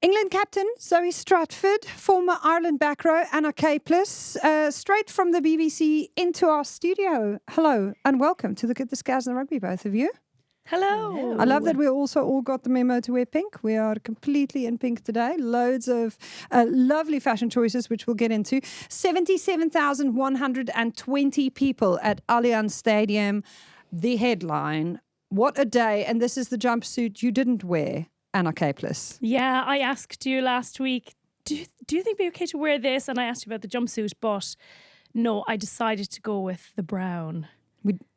England captain Zoe Stratford, former Ireland back row Anna Caplice, straight from the BBC into our studio. Hello and welcome to Look at the Scaz and the Rugby, both of you. Hello. I love that we also all got the memo to wear pink. We are completely in pink today. Loads of lovely fashion choices, which we'll get into. 77,120 people at Allianz Stadium. The headline, what a day. And this is the jumpsuit you didn't wear, Anna Caplice. Yeah, I asked you last week, do you think it'd be okay to wear this? And I asked you about the jumpsuit, but no, I decided to go with the brown.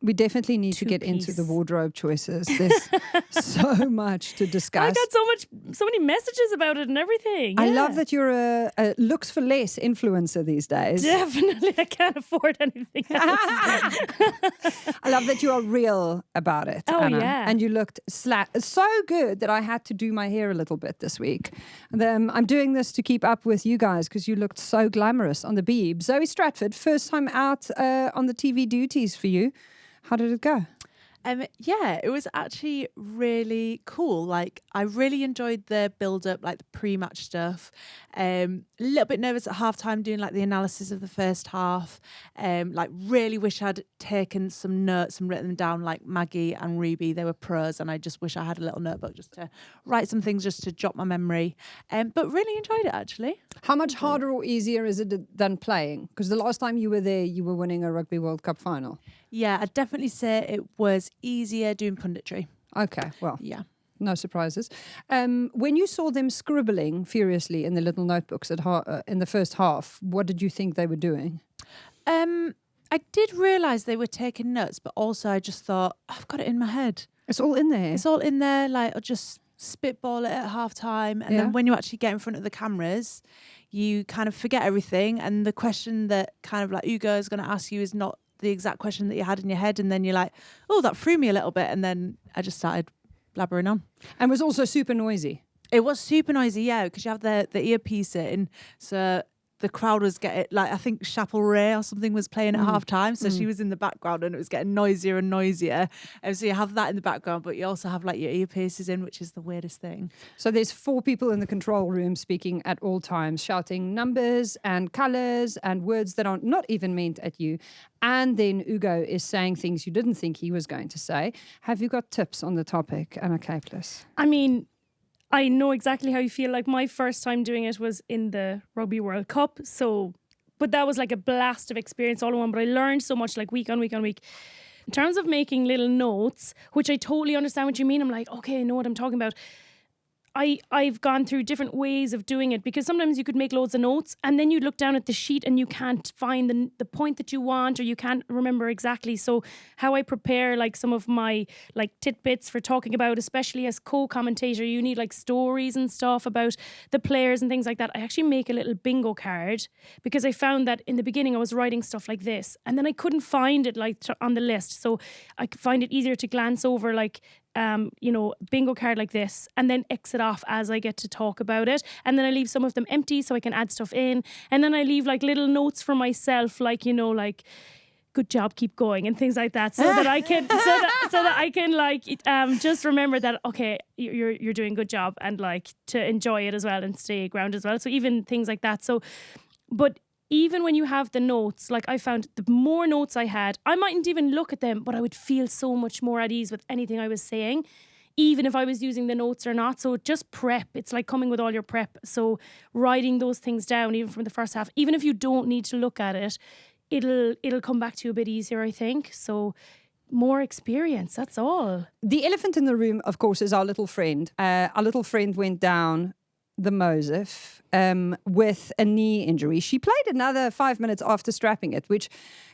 We definitely need to get into the wardrobe choices. There's so much to discuss. I got so many messages about it and everything. Yeah. I love that you're a looks for less influencer these days. Definitely, I can't afford anything else. I love that you are real about it, Oh, Anna. yeah. And you looked so good that I had to do my hair a little bit this week. I'm doing this to keep up with you guys because you looked so glamorous on the beeb. Zoe Stratford, first time out on the TV duties for you. How did it go? Yeah, it was actually really cool. Like, I really enjoyed the build-up, like the pre-match stuff. A little bit nervous at halftime doing like the analysis of the first half. Like, really wish I'd taken some notes and written them down like Maggie and Ruby. They were pros, and I just wish I had a little notebook just to write some things just to jot my memory. But really enjoyed it, actually. How much harder or easier is it than playing? Because the last time you were there, you were winning a Rugby World Cup final. Yeah, I'd definitely say it was easier doing punditry. Okay, well, yeah. No surprises. When you saw them scribbling furiously in the little notebooks in the first half, what did you think they were doing? I did realise they were taking notes, but also I just thought, I've got it in my head. It's all in there. It's all in there. Like, I'll just spitball it at half time. And then when you actually get in front of the cameras, you kind of forget everything. And the question that kind of like Ugo is going to ask you is not the exact question that you had in your head. And then you're like, oh, that threw me a little bit. And then I just started blabbering on. And was also super noisy. It was super noisy, yeah, because you have the earpiece in. So the crowd was getting, like, I think Chapel Ray or something was playing at half time. So she was in the background and it was getting noisier and noisier. And so you have that in the background, but you also have like your earpieces in, which is the weirdest thing. So there's 4 people in the control room speaking at all times, shouting numbers and colours and words that are not even meant at you. And then Ugo is saying things you didn't think he was going to say. Have you got tips on the topic, Anna Caplice? I mean, I know exactly how you feel. Like, my first time doing it was in the Rugby World Cup. But that was like a blast of experience all in one. But I learned so much, like, week on week on week. In terms of making little notes, which I totally understand what you mean. I'm like, okay, I know what I'm talking about. I've gone through different ways of doing it, because sometimes you could make loads of notes and then you look down at the sheet and you can't find the point that you want, or you can't remember exactly. So how I prepare like some of my like tidbits for talking about, especially as co-commentator, you need like stories and stuff about the players and things like that. I actually make a little bingo card, because I found that in the beginning I was writing stuff like this and then I couldn't find it like on the list. So I find it easier to glance over like bingo card like this and then exit off as I get to talk about it. And then I leave some of them empty so I can add stuff in. And then I leave like little notes for myself, like, like, good job, keep going, and things like that, so that I can like just remember that, okay, you're doing a good job, and like to enjoy it as well and stay grounded as well. So even things like that. So, but even when you have the notes, like, I found the more notes I had, I mightn't even look at them, but I would feel so much more at ease with anything I was saying, even if I was using the notes or not. So just prep. It's like coming with all your prep. So writing those things down, even from the first half, even if you don't need to look at it, it'll come back to you a bit easier, I think. So more experience, that's all. The elephant in the room, of course, is our little friend. Our little friend went down the Mosif with a knee injury. She played another 5 minutes after strapping it, which,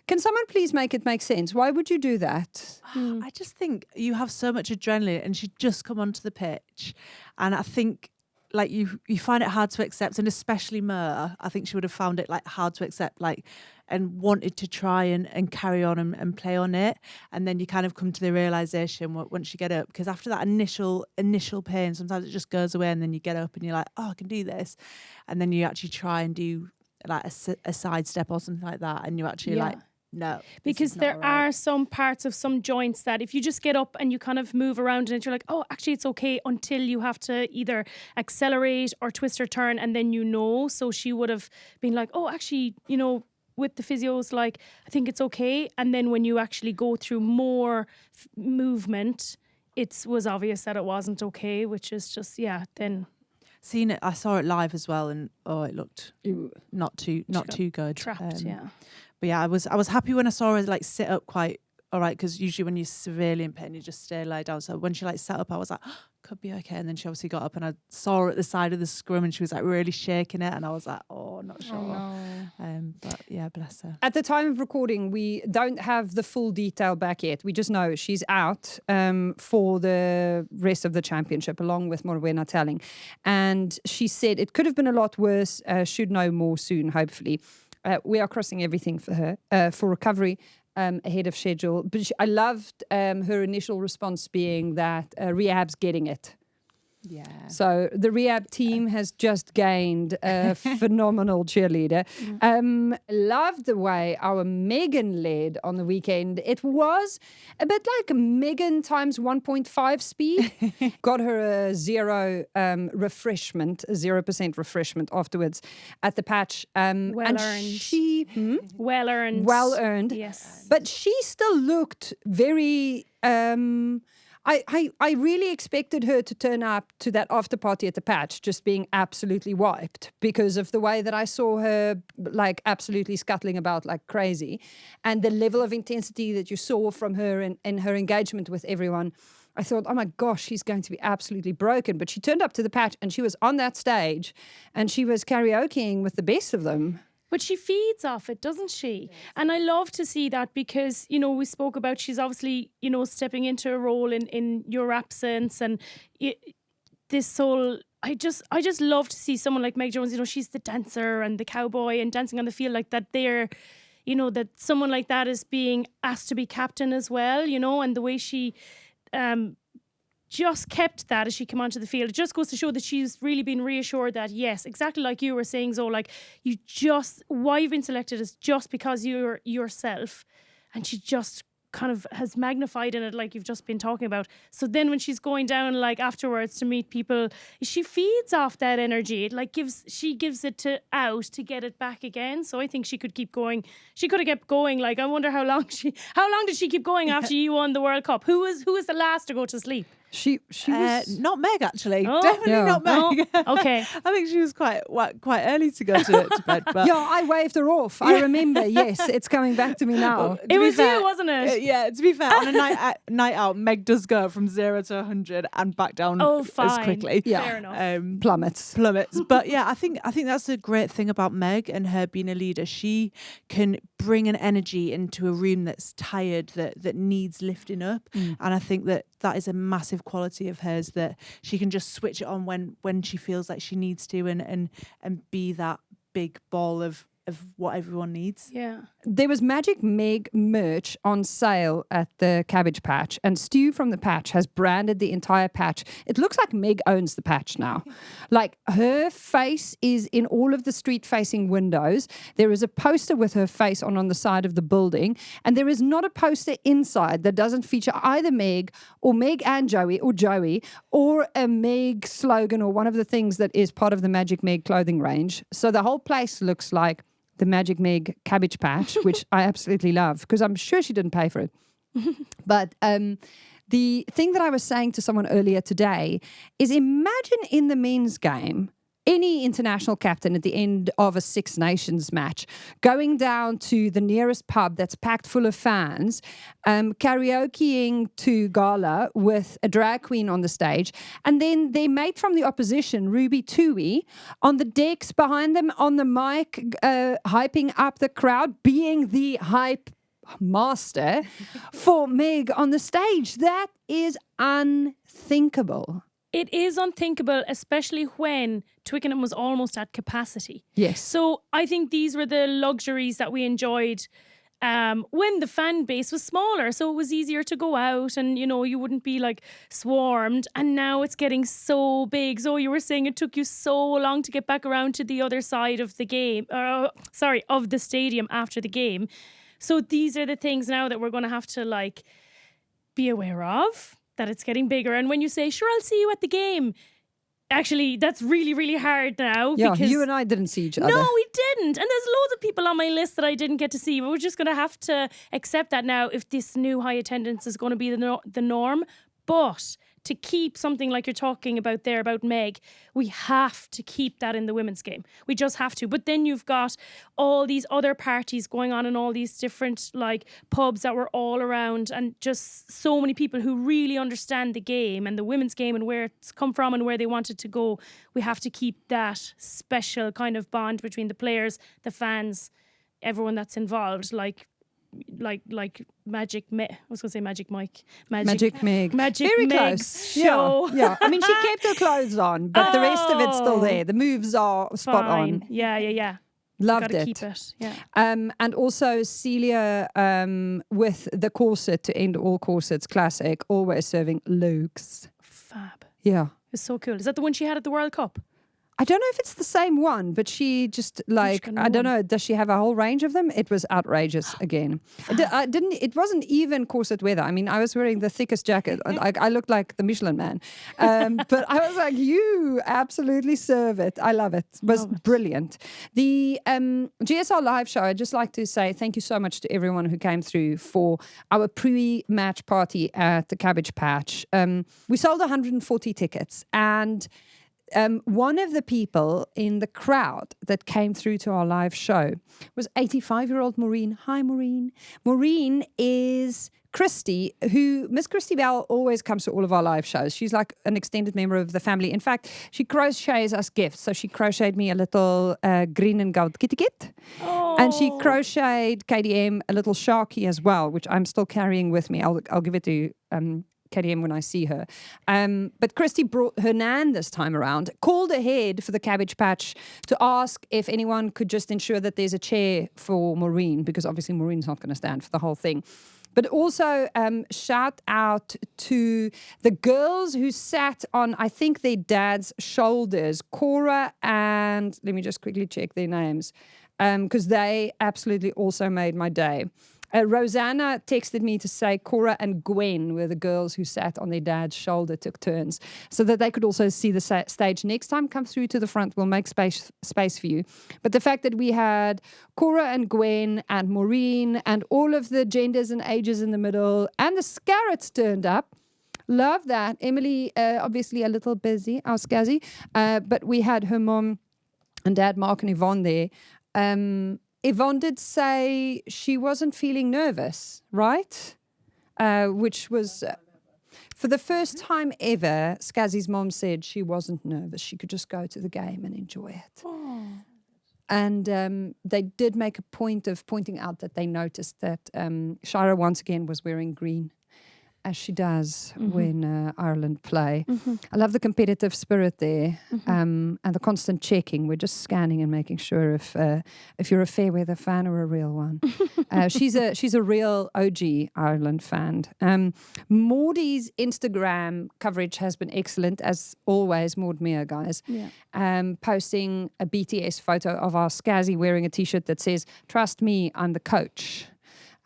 can someone please make it make sense? Why would you do that? I just think you have so much adrenaline, and she'd just come onto the pitch, and I think like you find it hard to accept, and especially Mer, I think she would have found it like hard to accept, like, and wanted to try and carry on and play on it. And then you kind of come to the realization once you get up, because after that initial pain, sometimes it just goes away, and then you get up and you're like, oh, I can do this. And then you actually try and do like a side step or something like that, and you actually like No. Because there are some parts of some joints that if you just get up and you kind of move around in it, you're like, oh, actually it's okay, until you have to either accelerate or twist or turn, and then So she would have been like, oh, actually, with the physios, like, I think it's okay. And then when you actually go through more movement, it was obvious that it wasn't okay, which is just, then... Seen it, I saw it live as well, and it looked not too good. Trapped, But yeah, I was happy when I saw her like sit up quite all right, because usually when you're severely in pain, you just stay lie down. So when she like sat up, I was like, could be okay. And then she obviously got up, and I saw her at the side of the scrum, and she was like really shaking it, and I was like, not sure. Oh, no. But yeah, bless her. At the time of recording, we don't have the full detail back yet. We just know she's out for the rest of the championship, along with Morwenna telling. And she said it could have been a lot worse. Should know more soon, hopefully. We are crossing everything for her for recovery ahead of schedule. But I loved her initial response being that rehab's getting it. Yeah. So the rehab team has just gained a phenomenal cheerleader. Loved the way our Megan led on the weekend. It was a bit like Megan times 1.5 speed. Got her a 0% refreshment afterwards at the patch. Well earned. Well earned. Yes. But she still looked very... I really expected her to turn up to that after party at the patch just being absolutely wiped because of the way that I saw her like absolutely scuttling about like crazy, and the level of intensity that you saw from her and her engagement with everyone. I thought, oh my gosh, she's going to be absolutely broken. But she turned up to the patch and she was on that stage and she was karaokeing with the best of them. But she feeds off it, doesn't she? Yes. And I love to see that because, we spoke about she's obviously, stepping into a role in your absence, and this whole... I just love to see someone like Meg Jones, she's the dancer and the cowboy and dancing on the field like that. They're, that someone like that is being asked to be captain as well, and the way she... just kept that as she came onto the field. It just goes to show that she's really been reassured that, yes, exactly like you were saying, Zoe, like why you've been selected is just because you're yourself. And she just kind of has magnified in it like you've just been talking about. So then when she's going down like afterwards to meet people, she feeds off that energy. It like she gives it to get it back again. So I think she could keep going. She could have kept going. Like I wonder how long did she keep going after you won the World Cup? Who was the last to go to sleep? She was not Meg actually. Oh, definitely not Meg. Oh, okay. I think she was quite early to go to bed. But I waved her off. I remember. Yes, it's coming back to me now. Well, it was you, wasn't it? Yeah. To be fair, on a night out, Meg does go from 0 to 100 and back down as quickly. Yeah, fair enough. Plummets. But yeah, I think that's a great thing about Meg and her being a leader. She can bring an energy into a room that's tired, that needs lifting up, and I think that is a massive quality of hers, that she can just switch it on when she feels like she needs to, and be that big ball of what everyone needs. Yeah. There was Magic Meg merch on sale at the Cabbage patch, and Stu from the patch has branded the entire patch. It looks like Meg owns the patch now. Like her face is in all of the street-facing windows. There is a poster with her face on the side of the building, and there is not a poster inside that doesn't feature either Meg or Meg and Joey or a Meg slogan or one of the things that is part of the Magic Meg clothing range. So the whole place looks like the Magic Meg Cabbage patch, which I absolutely love because I'm sure she didn't pay for it. But the thing that I was saying to someone earlier today is, imagine in the men's game, any international captain at the end of a Six Nations match going down to the nearest pub that's packed full of fans, karaokeing to Gala with a drag queen on the stage, and then their mate from the opposition, Ruby Tui, on the decks behind them on the mic, hyping up the crowd, being the hype master for Meg on the stage. That is unthinkable. It is unthinkable, especially when Twickenham was almost at capacity. Yes. So I think these were the luxuries that we enjoyed when the fan base was smaller. So it was easier to go out and, you wouldn't be like swarmed. And now it's getting so big. So you were saying it took you so long to get back around to the other side of the game, of the stadium after the game. So these are the things now that we're going to have to like be aware of, that it's getting bigger. And when you say, sure, I'll see you at the game, actually, that's really, really hard now. Yeah, because you and I didn't see each other. No, we didn't. And there's loads of people on my list that I didn't get to see. But we're just going to have to accept that now if this new high attendance is going to be the norm. But to keep something like you're talking about there about Meg, we have to keep that in the women's game. We just have to. But then you've got all these other parties going on in all these different like pubs that were all around, and just so many people who really understand the game and the women's game and where it's come from and where they want it to go. We have to keep that special kind of bond between the players, the fans, everyone that's involved. Like Magic I was going to say Magic Mike. Magic Meg. Magic Very Meg's close. show. Yeah. I mean, she kept her clothes on, but the rest of it's still there. The moves are spot Fine. on. Yeah. Loved Gotta it. keep it. Yeah. And also Celia with the corset to end all corsets classic, always serving looks. Fab. Yeah. It's so cool. Is that the one she had at the World Cup? I don't know if it's the same one, but she just like, I don't know, does she have a whole range of them? It was outrageous again. It wasn't even corset weather. I mean, I was wearing the thickest jacket. I looked like the Michelin man. But I was like, you absolutely serve it. I love it. It was brilliant. The GSR live show, I'd just like to say thank you so much to everyone who came through for our pre-match party at the Cabbage Patch. We sold 140 tickets, and one of the people in the crowd that came through to our live show was 85-year-old Maureen. Hi, Maureen. Maureen is Miss Christy Bell always comes to all of our live shows. She's like an extended member of the family. In fact, she crochets us gifts. So she crocheted me a little green and gold kitty kit. Oh. And she crocheted KDM a little Sharky as well, which I'm still carrying with me. I'll give it to KDM when I see her. But Christy brought her nan this time around, called ahead for the Cabbage Patch to ask if anyone could just ensure that there's a chair for Maureen, because obviously Maureen's not going to stand for the whole thing. But also shout out to the girls who sat on, I think, their dad's shoulders, Cora and, let me just quickly check their names, because they absolutely also made my day. Rosanna texted me to say Cora and Gwen were the girls who sat on their dad's shoulder, took turns, so that they could also see the stage. Next time, come through to the front. We'll make space for you. But the fact that we had Cora and Gwen and Maureen and all of the genders and ages in the middle, and the Scarrets turned up. Love that. Emily, obviously a little busy, our Scazzy, but we had her mom and dad, Mark and Yvonne, there. Yvonne did say she wasn't feeling nervous, right? Which was, for the first time ever, Scazzy's mom said she wasn't nervous. She could just go to the game and enjoy it. Oh. And they did make a point of pointing out that they noticed that Shira once again was wearing green, as she does when Ireland play. I love the competitive spirit there, and the constant checking. We're just scanning and making sure if you're a fair weather fan or a real one. She's a real OG Ireland fan. Maudie's Instagram coverage has been excellent, as always. Maud Meir, guys, posting a BTS photo of our Scazzy wearing a T-shirt that says "Trust me, I'm the coach."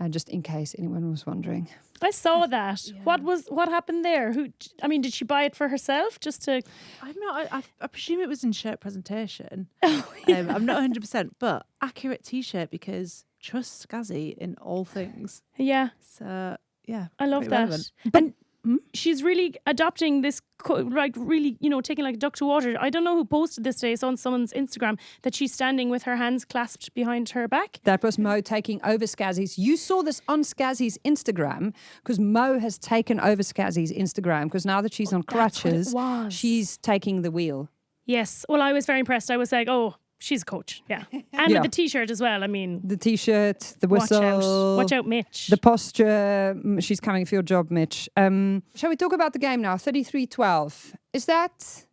Just in case anyone was wondering. I saw that. Yeah. What happened there? Did she buy it for herself just to? I'm not. I presume it was in shirt presentation. I'm not 100%, but accurate T-shirt, because trust Scazzy in all things. Yeah. So yeah, I love that. Relevant. But she's really adopting this, really, taking like a duck to water. I don't know who posted this today. It's on someone's Instagram that she's standing with her hands clasped behind her back. That was Mo taking over Scazzy's. You saw this on Scazzy's Instagram, because Mo has taken over Scazzy's Instagram, because now that she's on crutches, she's taking the wheel. Yes. Well, I was very impressed. I was like, oh, she's a coach, yeah. And with the T-shirt as well, I mean. The T-shirt, the whistle. Watch out, Mitch. The posture. She's coming for your job, Mitch. Shall we talk about the game now? 33-12. Is that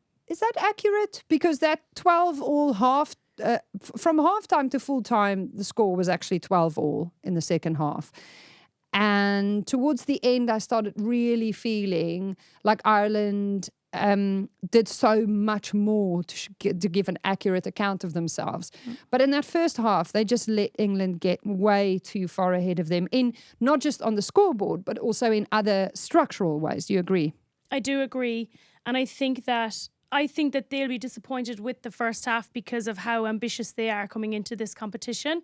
accurate? Because that 12 all half, from half-time to full-time, the score was actually 12 all in the second half. And towards the end, I started really feeling like Ireland did so much more to give an accurate account of themselves. But in that first half, they just let England get way too far ahead of them, in not just on the scoreboard, but also in other structural ways. Do you agree? I do agree. And I think that they'll be disappointed with the first half because of how ambitious they are coming into this competition.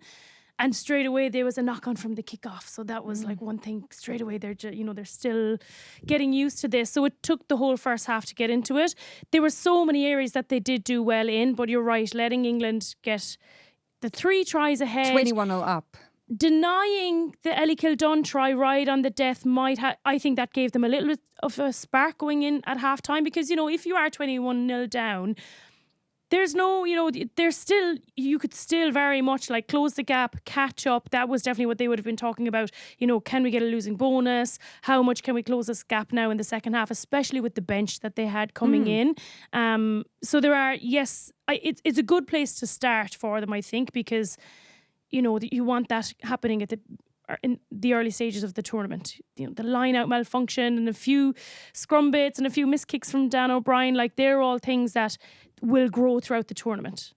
And straight away there was a knock on from the kickoff. So that was like one thing straight away. They're they're still getting used to this. So it took the whole first half to get into it. There were so many areas that they did do well in, but you're right, letting England get the 3 tries ahead. 21-0 up. Denying the Ellie Kildun try right on the death I think that gave them a little bit of a spark going in at half time, because, if you are 21-0 down, there's no, you could still very much like close the gap, catch up. That was definitely what they would have been talking about. Can we get a losing bonus? How much can we close this gap now in the second half, especially with the bench that they had coming in? So there are, yes, it's a good place to start for them, I think, because, you want that happening in the early stages of the tournament. The line-out malfunction and a few scrum bits and a few missed kicks from Dan O'Brien, like they're all things that will grow throughout the tournament,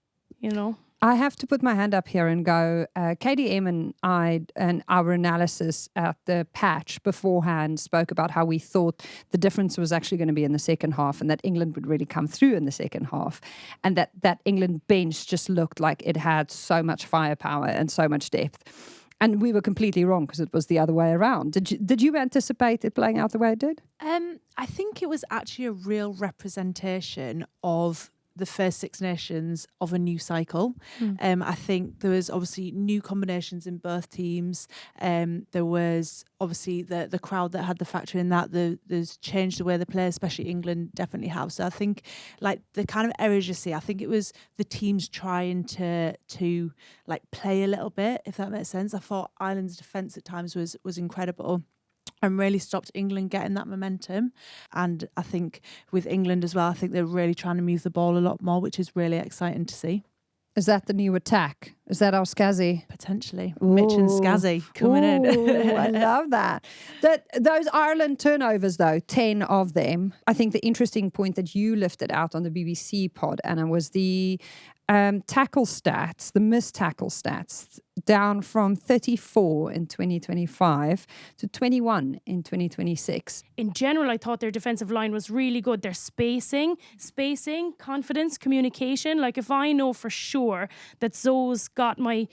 I have to put my hand up here and go, KDM and I and our analysis at the patch beforehand spoke about how we thought the difference was actually going to be in the second half, and that England would really come through in the second half, and that England bench just looked like it had so much firepower and so much depth. And we were completely wrong, because it was the other way around. Did you anticipate it playing out the way it did? I think it was actually a real representation of the first Six Nations of a new cycle. I think there was obviously new combinations in both teams. There was obviously the crowd that had the factor in that. There's changed the way they play, especially England definitely have. So I think like the kind of errors you see, I think it was the teams trying to like play a little bit, if that makes sense. I thought Ireland's defence at times was incredible and really stopped England getting that momentum. And I think with England as well, I think they're really trying to move the ball a lot more, which is really exciting to see. Is that the new attack? Is that our Scazzy? Potentially. Ooh. Mitch and Scazzy coming in. I love that. Those Ireland turnovers, though, 10 of them. I think the interesting point that you lifted out on the BBC pod, Anna, was the tackle stats, the missed tackle stats, down from 34 in 2025 to 21 in 2026. In general, I thought their defensive line was really good. Their spacing, confidence, communication. Like if I know for sure that Zoe's got my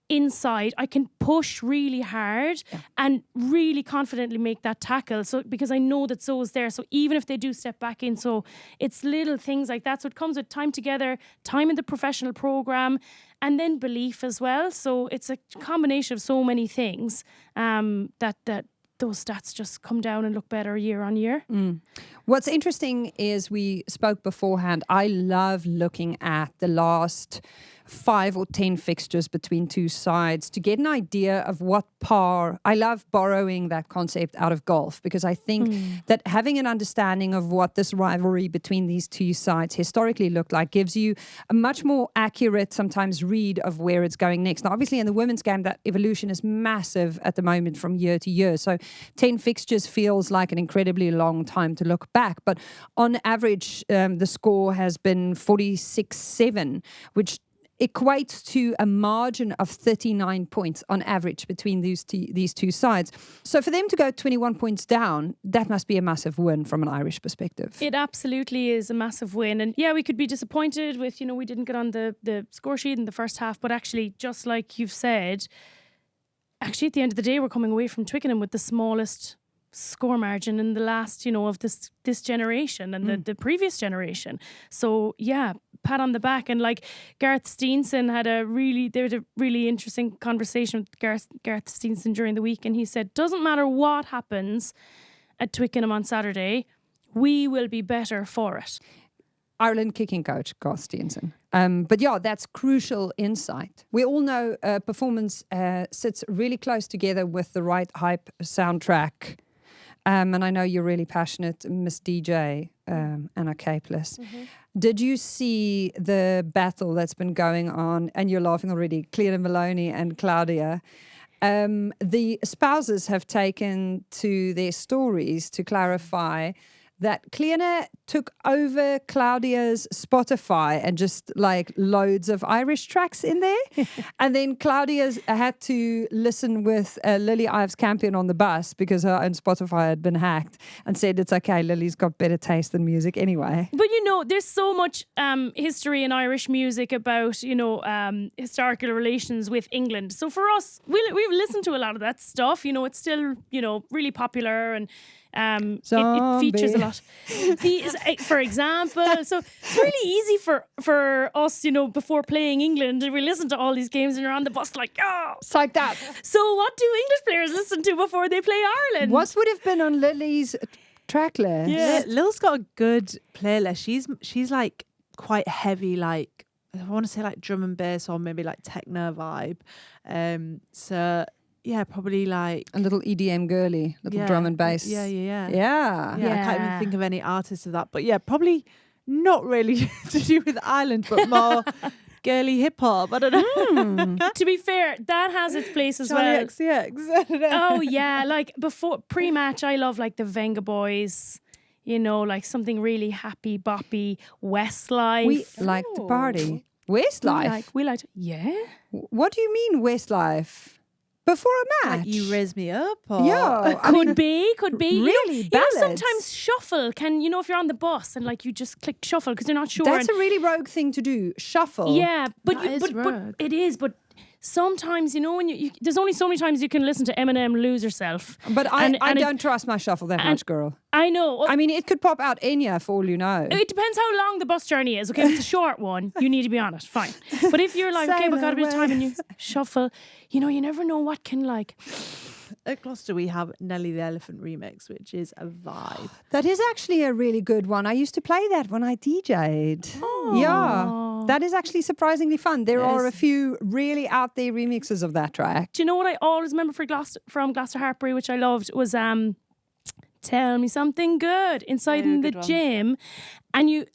inside, I can push really hard and really confidently make that tackle. So because I know that Zoe's there. So even if they do step back in, so it's little things like that. So it comes with time together, time in the professional program, and then belief as well. So it's a combination of so many things that those stats just come down and look better year on year. What's interesting is we spoke beforehand. I love looking at the last 5 or 10 fixtures between two sides to get an idea of what par. I love borrowing that concept out of golf, because I think that having an understanding of what this rivalry between these two sides historically looked like gives you a much more accurate, sometimes, read of where it's going next. Now, obviously, in the women's game, that evolution is massive at the moment from year to year. So 10 fixtures feels like an incredibly long time to look back. But on average, the score has been 46-7, which equates to a margin of 39 points on average between these two sides. So for them to go 21 points down, that must be a massive win from an Irish perspective. It absolutely is a massive win. And yeah, we could be disappointed with, we didn't get on the score sheet in the first half, but actually, just like you've said, actually at the end of the day, we're coming away from Twickenham with the smallest score margin in the last, of this generation and the previous generation. So yeah, pat on the back. And like Gareth Steenson had a really interesting conversation with Gareth Steenson during the week, and he said, doesn't matter what happens at Twickenham on Saturday, we will be better for it. Ireland kicking coach, Gareth Steenson. But yeah, that's crucial insight. We all know performance sits really close together with the right hype soundtrack. And I know you're really passionate, Miss DJ, Anna Caplice. Did you see the battle that's been going on, and you're laughing already, Clea Maloney and Claudia? The spouses have taken to their stories to clarify that Cleona took over Claudia's Spotify and just like loads of Irish tracks in there. And then Claudia's had to listen with Lily Ives Campion on the bus because her own Spotify had been hacked, and said it's okay, Lily's got better taste than music anyway. But there's so much history in Irish music about historical relations with England. So for us, we listen to a lot of that stuff. It's still really popular, and it features a lot. For example, so it's really easy for us, before playing England, we listen to all these games and you're on the bus like, it's like that. So what do English players listen to before they play Ireland? What would have been on Lily's track list? Yeah, Lil's got a good playlist. She's like quite heavy, like I want to say like drum and bass or maybe like techno vibe. So yeah, probably like a little EDM girly, little drum and bass. Yeah. Yeah. I can't even think of any artists of that, but yeah, probably not really to do with Ireland, but more girly hip hop. I don't know. To be fair, that has its place as Johnny well. XCX. I don't know. Oh yeah, like before pre-match, I love like the Venga Boys. Like something really happy, boppy, Westlife. We like to party. Westlife? We like yeah. What do you mean Westlife? Before a match? Like you raise me up? Or? Yeah. Could be. Really, ballads. Sometimes shuffle can, if you're on the bus and like you just click shuffle because you're not sure. That's a really rogue thing to do. Shuffle. Yeah, but rogue. It is, but sometimes, when you there's only so many times you can listen to Eminem lose yourself. But I don't trust my shuffle that much, girl. I know. I mean, it could pop out Enya for all you know. It depends how long the bus journey is. Okay, if it's a short one, you need to be on it. Fine. But if you're like, okay, we've got a bit of time and you shuffle, you never know what can like. At Gloucester, we have Nelly the Elephant remix, which is a vibe. That is actually a really good one. I used to play that when I DJ'd. Oh. Yeah, that is actually surprisingly fun. There are a few really out there remixes of that track. Do you know what I always remember from Gloucester Hartbury, which I loved, was Tell Me Something Good inside in the gym. And you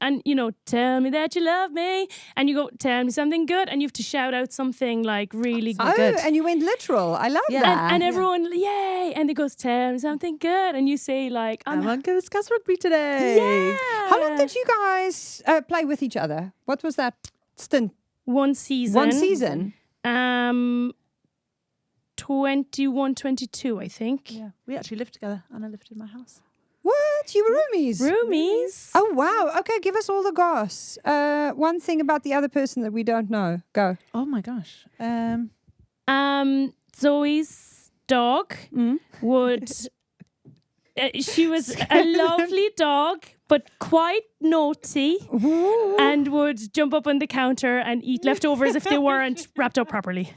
tell me that you love me. And you go, tell me something good. And you have to shout out something like really good. Oh, and you went literal. I love that. And everyone, yay. And it goes, tell me something good. And you say like, I'm on to Scaz Rugby today. Yeah. How long did you guys play with each other? What was that stint? One season. 21, 22, I think. Yeah, we actually lived together. Anna lived in my house. What? You were roomies? Roomies. Oh, wow. Okay, give us all the goss. One thing about the other person that we don't know. Go. Oh, my gosh. Zoe's dog would... she was a lovely dog, but quite naughty. Ooh. And would jump up on the counter and eat leftovers if they weren't wrapped up properly.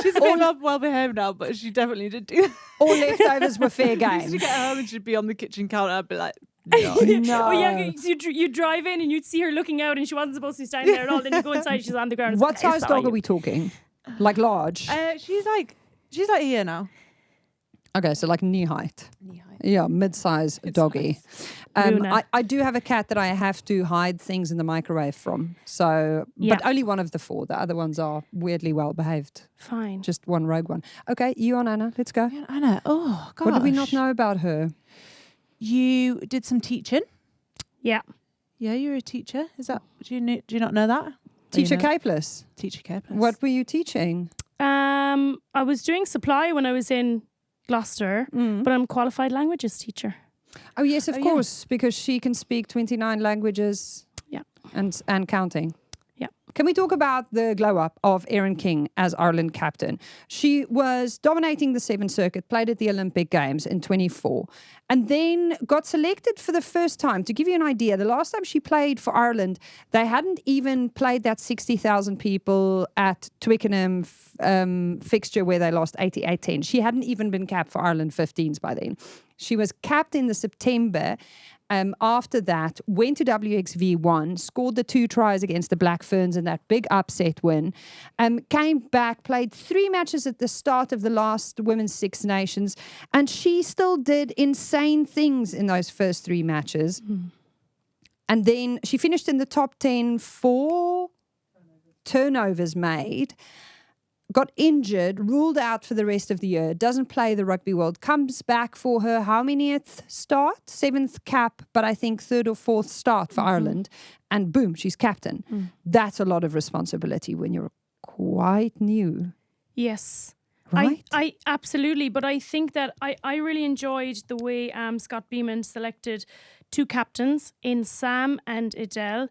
She's all well behaved now, but she definitely did do that. All leftovers were fair game. Used to get home and she'd be on the kitchen counter. I'd be like, no. Oh yeah, you drive in and you'd see her looking out and she wasn't supposed to be standing there at all. Then you go inside, she's on the ground. What size dog are we talking? Like large? She's like here now. Okay, so like knee height. Yeah, mid-size doggy. I do have a cat that I have to hide things in the microwave from. So, but only one of the four. The other ones are weirdly well behaved. Fine. Just one rogue one. Okay, you on Anna. Let's go. Yeah, Anna. Oh, gosh. What do we not know about her? You did some teaching. Yeah. Yeah, you're a teacher. Is that? Do you not know that? Teacher Caplice. Teacher Caplice. What were you teaching? I was doing supply when I was in Gloucester, but I'm a qualified languages teacher. Oh yes, of course, because she can speak 29 languages. Yeah, and counting. Yeah. Can we talk about the glow up of Erin King as Ireland captain? She was dominating the Seventh Circuit, played at the Olympic Games in 24, and then got selected for the first time. To give you an idea, the last time she played for Ireland, they hadn't even played that 60,000 people at Twickenham fixture where they lost 88-10. She hadn't even been capped for Ireland 15s by then. She was capped in the September. After that, went to WXV1, scored the 2 tries against the Black Ferns in that big upset win, came back, played 3 matches at the start of the last Women's Six Nations, and she still did insane things in those first 3 matches. And then she finished in the top 10 for turnovers made. got injured, ruled out for the rest of the year, doesn't play the Rugby World, comes back for her how manyth start? 7th cap, but I think 3rd or 4th start for Ireland, and boom, she's captain. That's a lot of responsibility when you're quite new. Yes. Right? I absolutely, but I think that I really enjoyed the way Scott Beeman selected 2 captains in Sam and Adele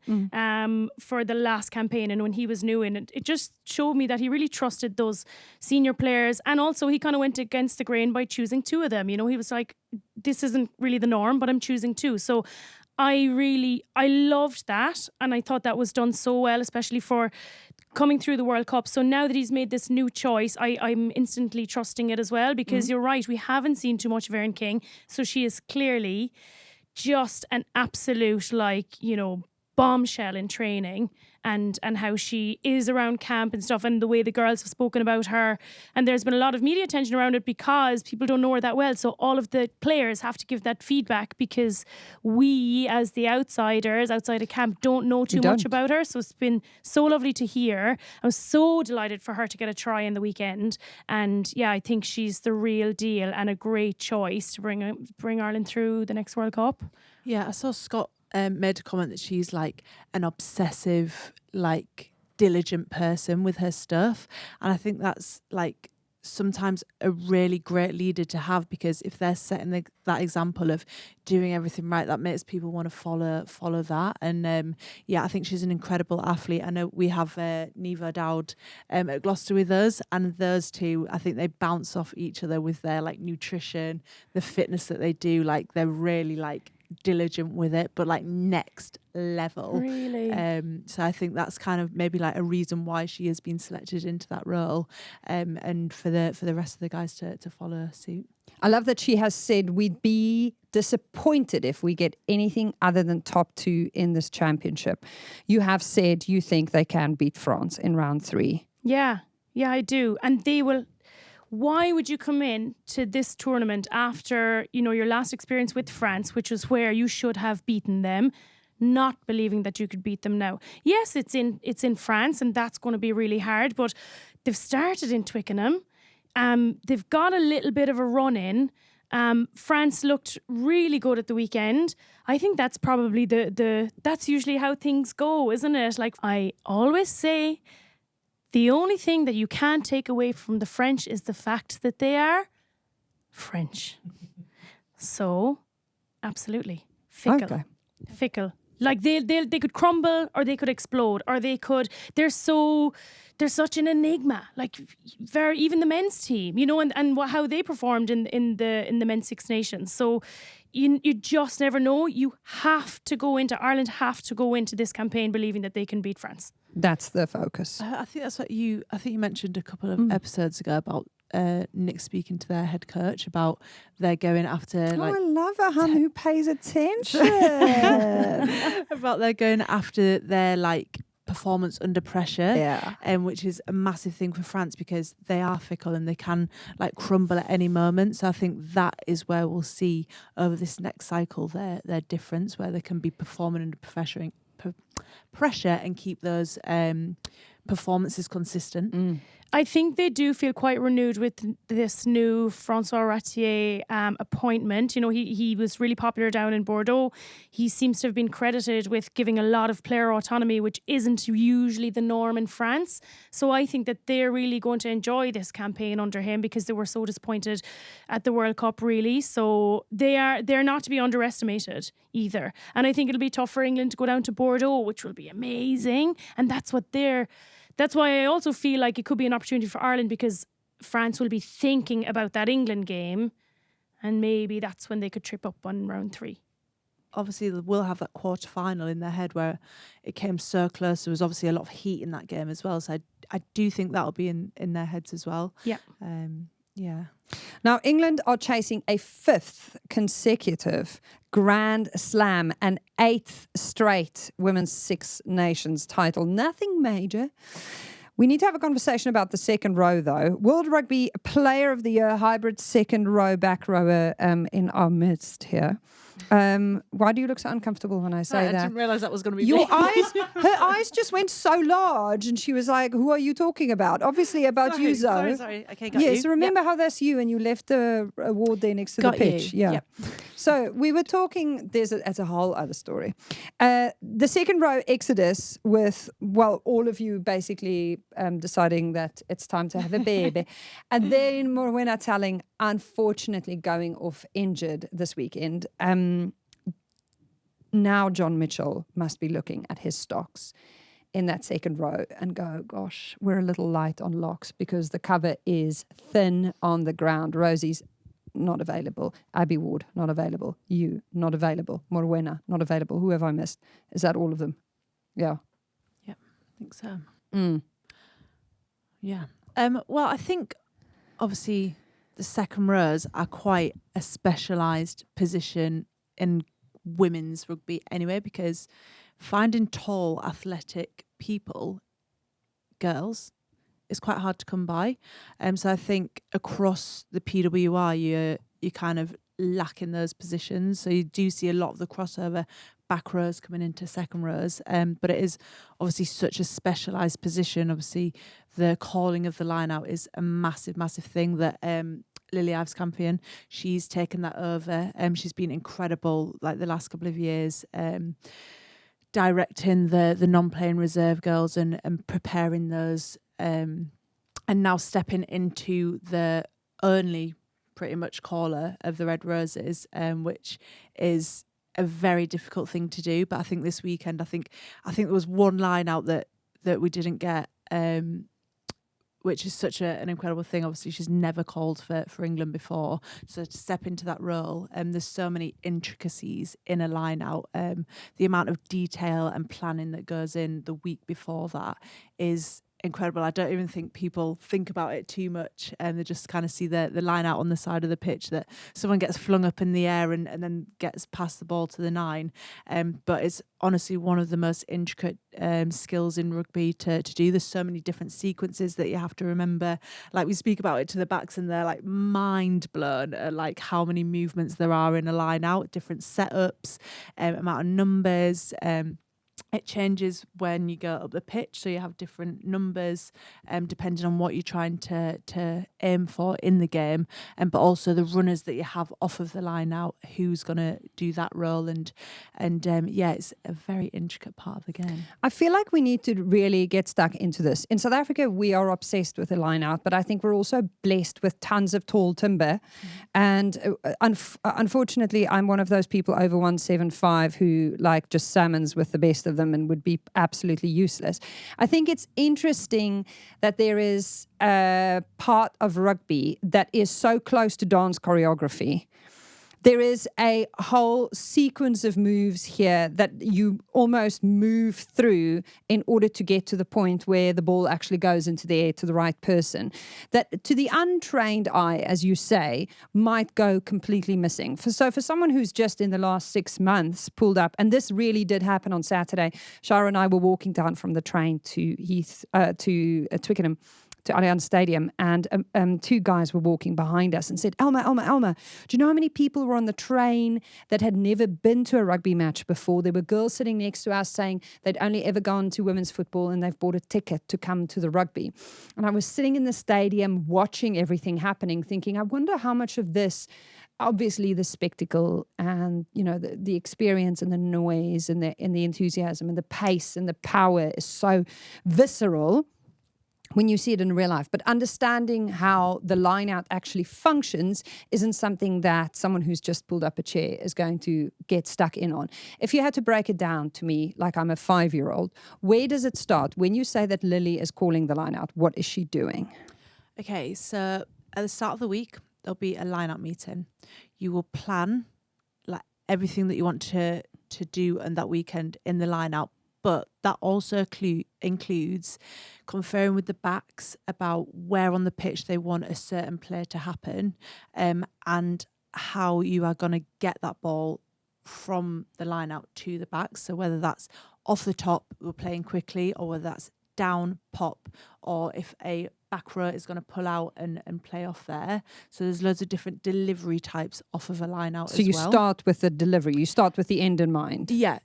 for the last campaign, and when he was new in it, it just showed me that he really trusted those senior players, and also he kind of went against the grain by choosing 2 of them. You know, he was like, this isn't really the norm, but I'm choosing 2. So I loved that, and I thought that was done so well, especially for coming through the World Cup. So now that he's made this new choice, I'm instantly trusting it as well, because you're right, we haven't seen too much of Erin King, so she is clearly just an absolute, like, you know, bombshell in training, and how she is around camp and stuff, and the way the girls have spoken about her. And there's been a lot of media attention around it because people don't know her that well. So all of the players have to give that feedback, because we, as the outsiders outside of camp, don't know too much about her. So it's been so lovely to hear. I was so delighted for her to get a try in the weekend. And yeah, I think she's the real deal and a great choice to bring Ireland through the next World Cup. Yeah, I saw Scott made a comment that she's like an obsessive, like diligent person with her stuff, and I think that's like sometimes a really great leader to have, because if they're setting that example of doing everything right, that makes people want to follow that. And yeah, I think she's an incredible athlete. I know we have Neva Dowd at Gloucester with us, and those two, I think they bounce off each other with their like nutrition, the fitness that they do. Like they're really like diligent with it, but like next level. Really? So I think that's kind of maybe like a reason why she has been selected into that role, and for the rest of the guys to follow suit. I love that she has said we'd be disappointed if we get anything other than top 2 in this championship. You have said you think they can beat France in round 3. Yeah, I do. And they will. Why would you come in to this tournament after, you know, your last experience with France, which was where you should have beaten them, not believing that you could beat them now? Yes, it's in France, and that's going to be really hard, but they've started in Twickenham. They've got a little bit of a run in. France looked really good at the weekend. I think that's probably that's usually how things go, isn't it? Like I always say, the only thing that you can't take away from the French is the fact that they are French. So, absolutely. Fickle. Okay. Fickle. Like they could crumble, or they could explode, or they're such an enigma. Like even the men's team, you know, and how they performed in the men's Six Nations. So you just never know. Ireland have to go into this campaign believing that they can beat France. That's the focus. I think that's what you mentioned a couple of episodes ago about Nick speaking to their head coach about they're going after. I love a hun who pays attention. About they're going after their like performance under pressure, which is a massive thing for France, because they are fickle and they can like crumble at any moment. So I think that is where we'll see over this next cycle their difference, where they can be performing under pressure and keep those performances consistent. I think they do feel quite renewed with this new Francois Ratier appointment. You know, he was really popular down in Bordeaux. He seems to have been credited with giving a lot of player autonomy, which isn't usually the norm in France. So I think that they're really going to enjoy this campaign under him, because they were so disappointed at the World Cup, really. So they're not to be underestimated either. And I think it'll be tough for England to go down to Bordeaux, which will be amazing. And that's why I also feel like it could be an opportunity for Ireland, because France will be thinking about that England game, and maybe that's when they could trip up on round 3. Obviously, they will have that quarter final in their head where it came so close. There was obviously a lot of heat in that game as well. So I do think that'll be in their heads as well. Yeah. Yeah. Now, England are chasing a 5th consecutive Grand Slam and 8th straight Women's Six Nations title. Nothing major. We need to have a conversation about the second row, though. World Rugby Player of the Year, hybrid second row, back rower in our midst here. Why do you look so uncomfortable when I say Sorry, that? I didn't realise that was going to be Your me. her eyes just went so large, and she was like, "Who are you talking about?" Obviously about you, Zoe. Sorry. Okay, got you. Yes, remember how that's you, and you left the award there next to Got the pitch. you. Yeah. Yep. So we were talking. That's a whole other story. The second row exodus with all of you basically deciding that it's time to have a baby, and then Morwenna telling, unfortunately, going off injured this weekend. Now John Mitchell must be looking at his stocks in that second row and go, gosh, we're a little light on locks because the cover is thin on the ground. Rosie's not available. Abby Ward, not available. You, not available. Morwenna, not available. Who have I missed? Is that all of them? Yeah. Yep, I think so. Mm. Yeah. Well, I think obviously the second rows are quite a specialised position in women's rugby anyway, because finding tall, athletic people, girls, is quite hard to come by. So I think across the PWR, you kind of lack in those positions. So you do see a lot of the crossover back rows coming into second rows. But it is obviously such a specialised position. Obviously, the calling of the line out is a massive, massive thing that Lily Ives Campion, she's taken that over. She's been incredible like the last couple of years, directing the non-playing reserve girls and preparing those, and now stepping into the only pretty much caller of the Red Roses, which is a very difficult thing to do. But I think this weekend, I think there was one line out that we didn't get, which is such an incredible thing. Obviously, she's never called for England before. So to step into that role, there's so many intricacies in a line out. The amount of detail and planning that goes in the week before that is incredible. I don't even think people think about it too much, and they just kind of see the line out on the side of the pitch that someone gets flung up in the air and then gets past the ball to the 9. But it's honestly one of the most intricate skills in rugby to do. There's so many different sequences that you have to remember. Like we speak about it to the backs, and they're like mind blown at like how many movements there are in a line out, different setups, amount of numbers. It changes when you go up the pitch, so you have different numbers depending on what you're trying to aim for in the game, but also the runners that you have off of the line out, who's going to do that role, and yeah, it's a very intricate part of the game. I feel like we need to really get stuck into this. In South Africa, we are obsessed with the line out, but I think we're also blessed with tons of tall timber. And unfortunately, I'm one of those people over 175 who like just salmons with the best of them and would be absolutely useless. I think it's interesting that there is a part of rugby that is so close to dance choreography. There is a whole sequence of moves here that you almost move through in order to get to the point where the ball actually goes into the air to the right person. That to the untrained eye, as you say, might go completely missing. So for someone who's just in the last 6 months pulled up, and this really did happen on Saturday, Shara and I were walking down from the train to Twickenham, to Allianz Stadium, and 2 guys were walking behind us and said, Elma, do you know how many people were on the train that had never been to a rugby match before? There were girls sitting next to us saying they'd only ever gone to women's football and they've bought a ticket to come to the rugby. And I was sitting in the stadium watching everything happening, thinking, I wonder how much of this, obviously the spectacle and, you know, the experience and the noise and the enthusiasm and the pace and the power is so visceral when you see it in real life. But understanding how the line out actually functions isn't something that someone who's just pulled up a chair is going to get stuck in on. If you had to break it down to me, like I'm a 5-year-old, where does it start? When you say that Lily is calling the line out, what is she doing? Okay, so at the start of the week, there'll be a line out meeting. You will plan like everything that you want to do on that weekend in the line out. But that also includes conferring with the backs about where on the pitch they want a certain play to happen, and how you are going to get that ball from the line out to the backs. So whether that's off the top, we're playing quickly, or whether that's down pop, or if a back row is going to pull out and play off there. So there's loads of different delivery types off of a line out as well. So you start with the delivery, you start with the end in mind. Yeah.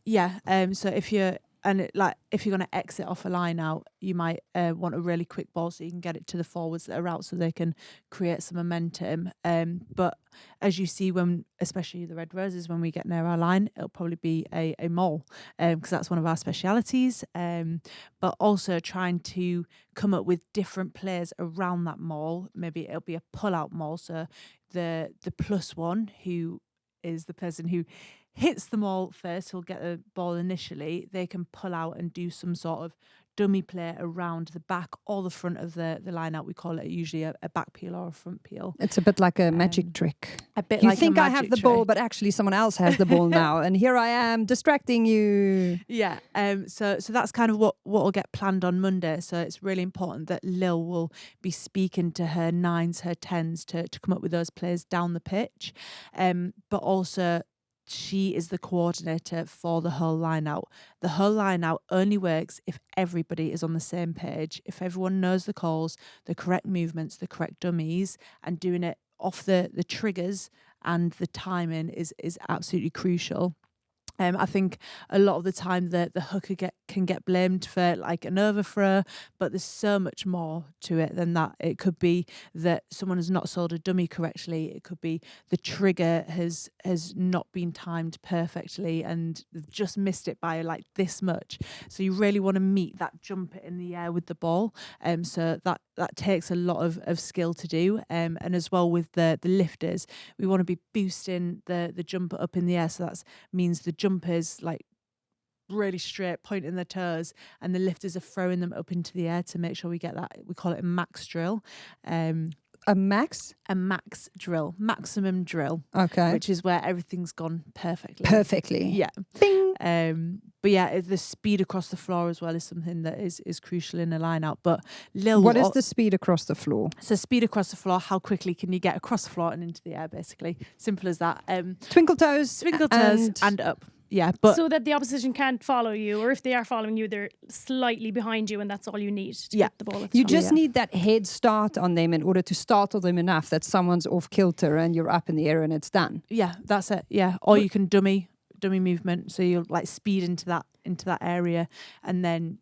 So if you're if you're going to exit off a line out, you might want a really quick ball so you can get it to the forwards that are out so they can create some momentum. But as you see, when especially the Red Roses, when we get near our line, it'll probably be a maul, because that's one of our specialities. But also trying to come up with different players around that maul. Maybe it'll be a pull-out maul. So the +1, who is the person who hits the ball first, who'll get the ball initially, they can pull out and do some sort of dummy play around the back or the front of the line out. We call it usually a back peel or a front peel. It's a bit like a magic trick. A bit you like think a I magic have the trick. ball, but actually someone else has the ball now, and here I am distracting you. Yeah. So that's kind of what will get planned on Monday. So it's really important that Lil will be speaking to her 9s, her 10s to come up with those plays down the pitch. But also, she is the coordinator for the whole line out. The whole line out only works if everybody is on the same page, if everyone knows the calls, the correct movements, the correct dummies, and doing it off the triggers and the timing is absolutely crucial. I think a lot of the time the hooker can get blamed for like an overthrow, but there's so much more to it than that. It could be that someone has not sold a dummy correctly. It could be the trigger has not been timed perfectly and they've just missed it by like this much. So you really want to meet that jumper in the air with the ball. So that takes a lot of skill to do. And as well with the lifters, we want to be boosting the jumper up in the air. So that means the jumpers like really straight, pointing their toes, and the lifters are throwing them up into the air to make sure we get that. We call it a max drill. A max? A max drill, maximum drill. Okay. Which is where everything's gone perfectly. Perfectly. Yeah. Bing. But yeah, the speed across the floor as well is something that is crucial in a line out. But Lil, what is the speed across the floor? So speed across the floor, how quickly can you get across the floor and into the air, basically. Simple as that. Twinkle toes. And up. Yeah, but so that the opposition can't follow you, or if they are following you, they're slightly behind you, and that's all you need to get the ball. You just need that head start on them in order to startle them enough that someone's off kilter and you're up in the air and it's done. Yeah, that's it. Yeah, or you can dummy movement, so you'll like speed into that area and then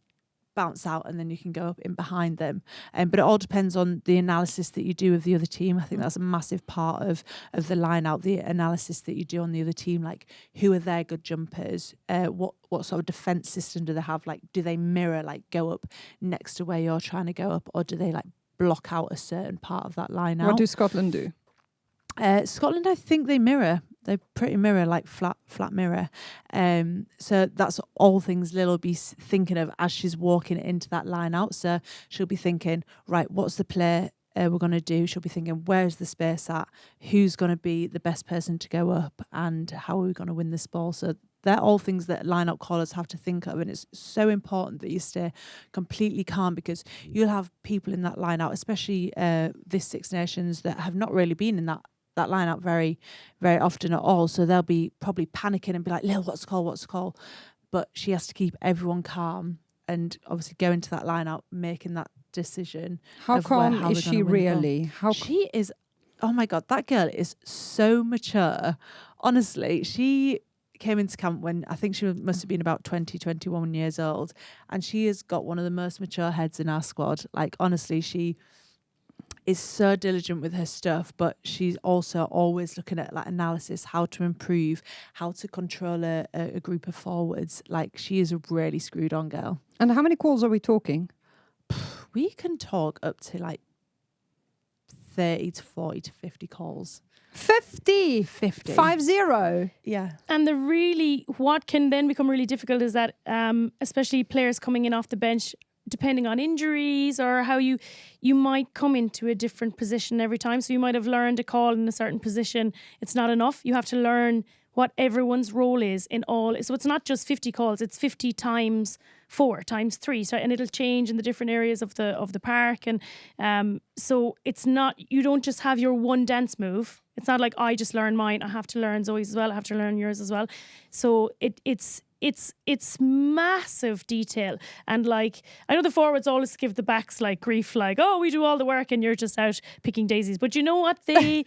bounce out, and then you can go up in behind them. But it all depends on the analysis that you do of the other team. I think that's a massive part of the line out, the analysis that you do on the other team, like who are their good jumpers, what sort of defense system do they have, like do they mirror, like go up next to where you're trying to go up, or do they like block out a certain part of that line out? What do Scotland do? Scotland, I think they mirror. They pretty mirror, like flat mirror. So that's all things Lil will be thinking of as she's walking into that line out. So she'll be thinking, right, what's the play we're going to do? She'll be thinking, where's the space at? Who's going to be the best person to go up? And how are we going to win this ball? So they're all things that line-out callers have to think of, and it's so important that you stay completely calm, because you'll have people in that line-out, especially this Six Nations, that have not really been in that line-out very, very often at all. So they'll be probably panicking and be like, Lil, what's the call? But she has to keep everyone calm and obviously go into that line-out, making that decision. How calm is she really? She is, oh my God, that girl is so mature. Honestly, she came into camp when I think she must have been about 20, 21 years old. And she has got one of the most mature heads in our squad. Like, honestly, she is so diligent with her stuff, but she's also always looking at like analysis, how to improve, how to control a group of forwards. Like, she is a really screwed on girl. And how many calls are we talking? We can talk up to like 30 to 40 to 50 calls. 50. 50. 50. Yeah. And what can then become really difficult is that, especially players coming in off the bench, depending on injuries or how you might come into a different position every time. So you might have learned a call in a certain position. It's not enough. You have to learn what everyone's role is in all. So it's not just 50 calls, it's 50 times 4 times 3. So, and it'll change in the different areas of the park. And so it's not, you don't just have your one dance move. It's not like I just learn mine. I have to learn Zoe's as well. I have to learn yours as well. So it's it's massive detail. And like, I know the forwards always give the backs like grief, like, oh, we do all the work and you're just out picking daisies. But you know what they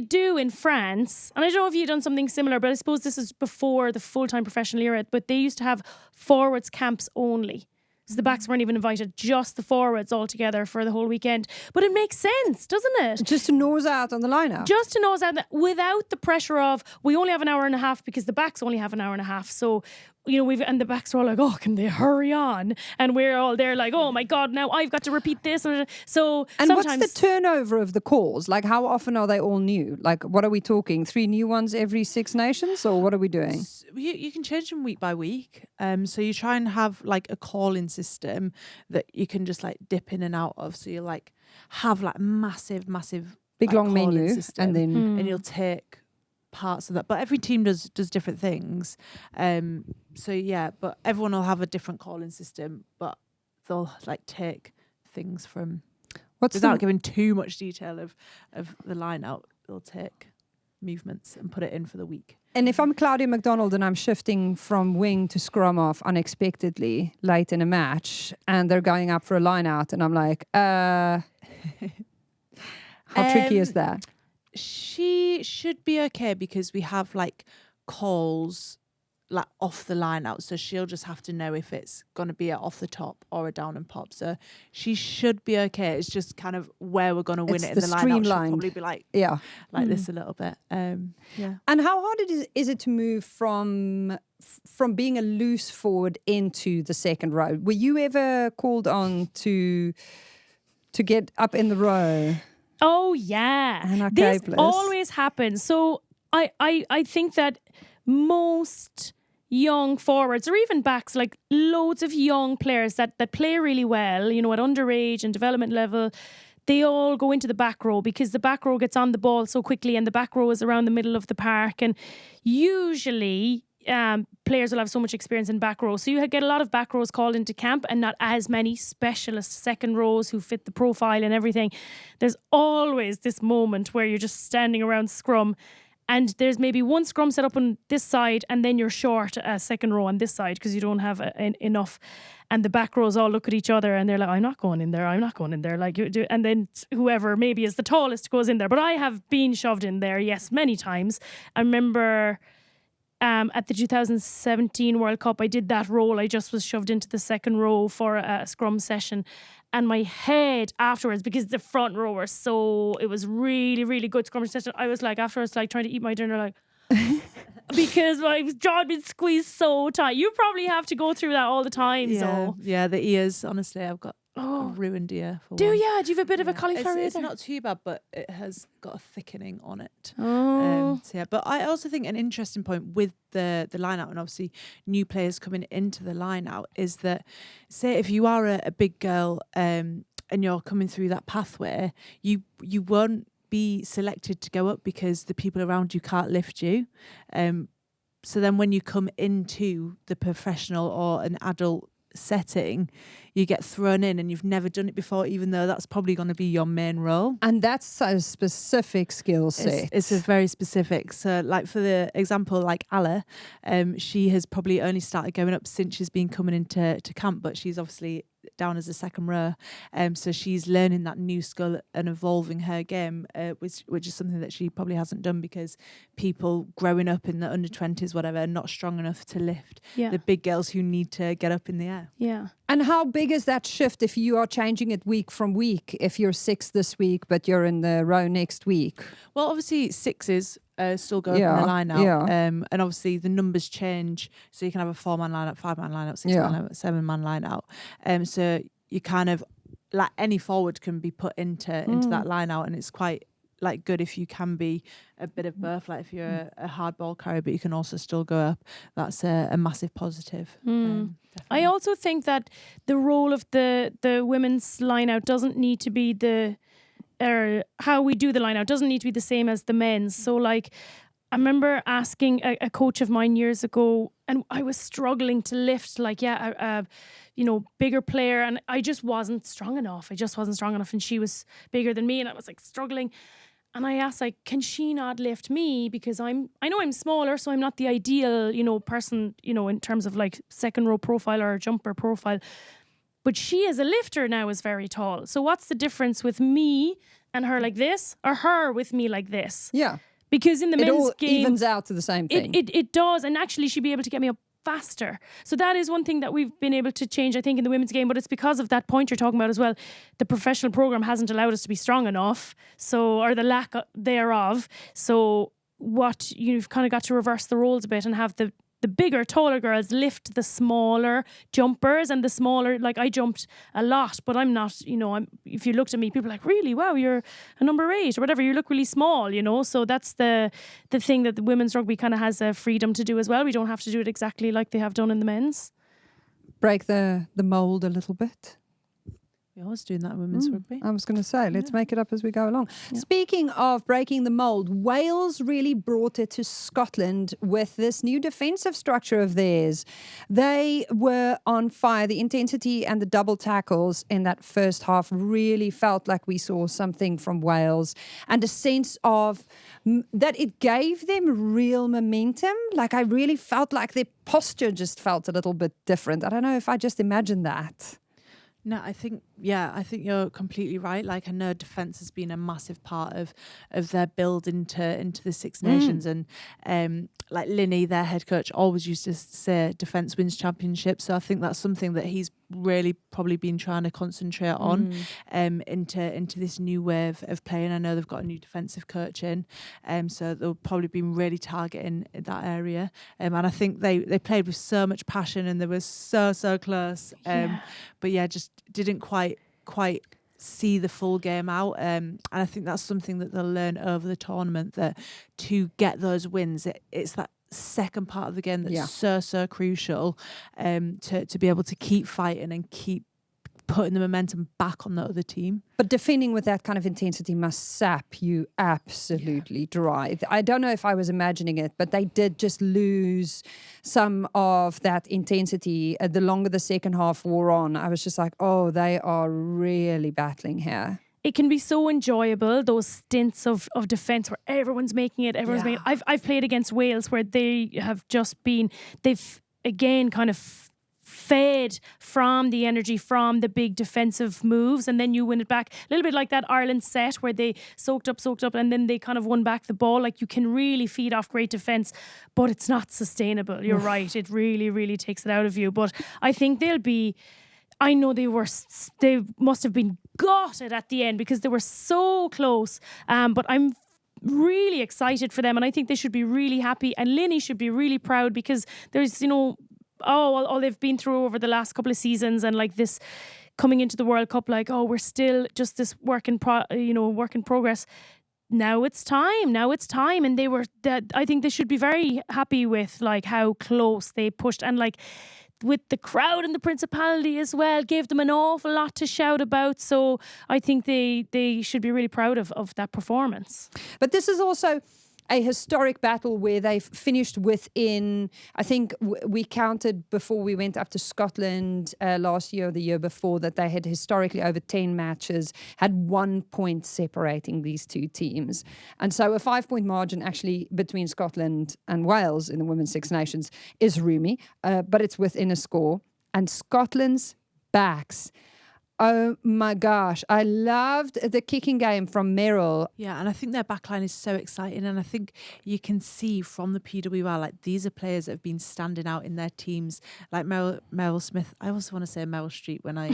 do in France, and I don't know if you've done something similar, but I suppose this is before the full-time professional era, but they used to have forwards camps only. So the backs weren't even invited, just the forwards all together for the whole weekend. But it makes sense, doesn't it? Just to nose out on the line-out. Just to nose out without the pressure of, we only have an hour and a half because the backs only have an hour and a half. So, you know, and the backs are all like, oh, can they hurry on? And we're all there like, oh my God, now I've got to repeat this. So and sometimes, what's the turnover of the calls? Like, how often are they all new? Like, what are we talking? 3 new ones every 6 nations? Or what are we doing? You can change them week by week. So you try and have like a call-in system that you can just like dip in and out of. So you like have like massive Big like, long menu system, and then... and you'll take parts of that. But every team does different things. So yeah, but everyone will have a different call-in system, but they'll like take things from... Without giving too much detail of the line out, they'll take movements and put it in for the week. And if I'm Claudia McDonald and I'm shifting from wing to scrum off unexpectedly late in a match and they're going up for a line out and I'm like, how tricky is that? She should be okay because we have like calls like off the line out, so she'll just have to know if it's going to be off the top or a down and pop. So she should be okay. It's just kind of where we're going to win it in the line out. She'll probably be like this a little bit. Yeah. And how hard is it to move from being a loose forward into the second row? Were you ever called on to get up in the row? Oh yeah, Anna this Caplice. always happens. So I think that most young forwards or even backs, like loads of young players that play really well, you know, at underage and development level, they all go into the back row because the back row gets on the ball so quickly and the back row is around the middle of the park, and usually players will have so much experience in back row. So you get a lot of back rows called into camp and not as many specialist second rows who fit the profile and everything. There's always this moment where you're just standing around scrum and there's maybe one scrum set up on this side and then you're short a second row on this side because you don't have enough. And the back rows all look at each other and they're like, I'm not going in there. Like you do. And then whoever maybe is the tallest goes in there. But I have been shoved in there, yes, many times. I remember at the 2017 World Cup, I did that role. I just was shoved into the second row for a scrum session. And my head afterwards, because the front row were it was really, really good scrum session. I was like, afterwards, like trying to eat my dinner, like, because my jaw had been squeezed so tight. You probably have to go through that all the time. Yeah, the ears, honestly, I've got a ruined ear. Do you have a bit of a cauliflower ear? It's not too bad, but it has got a thickening on it. Oh. So yeah, but I also think an interesting point with the line out, and obviously new players coming into the line out, is that, say if you are a big girl and you're coming through that pathway, you won't be selected to go up because the people around you can't lift you. So then when you come into the professional or an adult setting, you get thrown in and you've never done it before, even though that's probably going to be your main role. And that's a specific skill set. It's a very specific. So like for the example, like Alla, she has probably only started going up since she's been coming into camp, but she's obviously down as a second row. So she's learning that new skill and evolving her game, which is something that she probably hasn't done because people growing up in the under 20s, whatever, are not strong enough to lift the big girls who need to get up in the air. Yeah. And how big is that shift if you are changing it week from week? If you're 6 this week, but you're in the row next week? Well, obviously 6s still go up in the line out. And obviously the numbers change. So you can have a 4-man line out, 5-man line out, 6-man line out, 7-man line out. So you kind of, like any forward can be put into that line out, and it's quite like good if you can be a bit of both. Like if you're a hard ball carrier, but you can also still go up. That's a massive positive. I also think that the role of the women's line out doesn't need to be how we do the line out doesn't need to be the same as the men's. So like I remember asking a coach of mine years ago, and I was struggling to lift bigger player, and I just wasn't strong enough. And she was bigger than me, and I was like struggling. And I asked, like, can she not lift me? Because I know I'm smaller, so I'm not the ideal, person, in terms of like second row profile or jumper profile. But she as a lifter now is very tall. So what's the difference with me and her like this, or her with me like this? Yeah. Because in the men's all game, evens out to the same thing. It does. And actually she'd be able to get me up faster. So that is one thing that we've been able to change, I think, in the women's game. But it's because of that point you're talking about as well. The professional program hasn't allowed us to be strong enough, or the lack thereof. So what you've kind of got to reverse the roles a bit and have the bigger, taller girls lift the smaller jumpers, and the smaller, like I jumped a lot, but I'm not, if you looked at me, people are like, really, wow, you're a number 8 or whatever, you look really small, so that's the thing that the women's rugby kind of has a freedom to do as well. We don't have to do it exactly like they have done in the men's. Break the mould a little bit. We're always doing that in women's rugby. I was going to say, let's make it up as we go along. Yeah. Speaking of breaking the mould, Wales really brought it to Scotland with this new defensive structure of theirs. They were on fire. The intensity and the double tackles in that first half really felt like we saw something from Wales, and a sense of that it gave them real momentum. Like I really felt like their posture just felt a little bit different. I don't know if I just imagined that. No, I think you're completely right. Like I know defence has been a massive part of their build into the Six Nations, and like Linny, their head coach, always used to say defence wins championships. So I think that's something that he's really probably been trying to concentrate on into this new wave of playing. I know they've got a new defensive coach in, so they'll probably been really targeting that area. And I think they played with so much passion, and they were so close. But yeah, just didn't quite see the full game out, and I think that's something that they'll learn over the tournament, that to get those wins, it's that second part of the game that's so crucial, to be able to keep fighting and keep putting the momentum back on the other team. But defending with that kind of intensity must sap you absolutely dry. I don't know if I was imagining it, but they did just lose some of that intensity. The longer the second half wore on, I was just like, oh, they are really battling here. It can be so enjoyable, those stints of defence where everyone's making it. I've played against Wales where they have just been, they've again kind of fed from the energy from the big defensive moves, and then you win it back. A little bit like that Ireland set where they soaked up, and then they kind of won back the ball. Like you can really feed off great defence, but it's not sustainable. You're right. It really, really takes it out of you. But I think I know they must have been gutted at the end because they were so close. But I'm really excited for them, and I think they should be really happy, and Linny should be really proud, because there's, all they've been through over the last couple of seasons, and like this coming into the World Cup, like, oh, we're still just this work in progress. Now it's time, and I think they should be very happy with like how close they pushed, and like with the crowd and the Principality as well, gave them an awful lot to shout about. So I think they should be really proud of that performance. But this is also a historic battle where they've finished within, I think we counted before we went up to Scotland last year or the year before, that they had historically over 10 matches had 1 point separating these two teams. And so a 5-point margin actually between Scotland and Wales in the Women's Six Nations is roomy, but it's within a score. And Scotland's backs, oh my gosh, I loved the kicking game from Merrill. Yeah, and I think their backline is so exciting, and I think you can see from the PWR, like these are players that have been standing out in their teams, like Meryl Smith. I also want to say Meryl Streep when I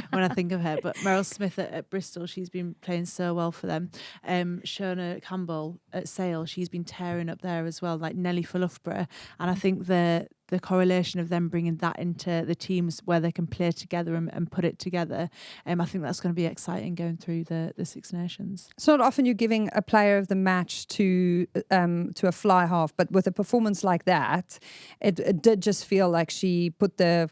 when I think of her, but Meryl Smith at Bristol, she's been playing so well for them. Shona Campbell at Sale, she's been tearing up there as well, like Nellie for Loughborough, and I think the correlation of them bringing that into the teams where they can play together and put it together, I think that's going to be exciting going through the Six Nations. It's not often you're giving a player of the match to a fly half, but with a performance like that, it did just feel like she put the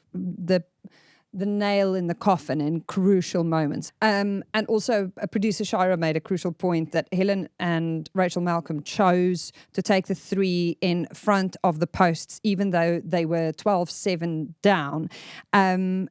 nail in the coffin in crucial moments. And also producer Shira made a crucial point that Helen and Rachel Malcolm chose to take the 3 in front of the posts, even though they were 12-7 down. And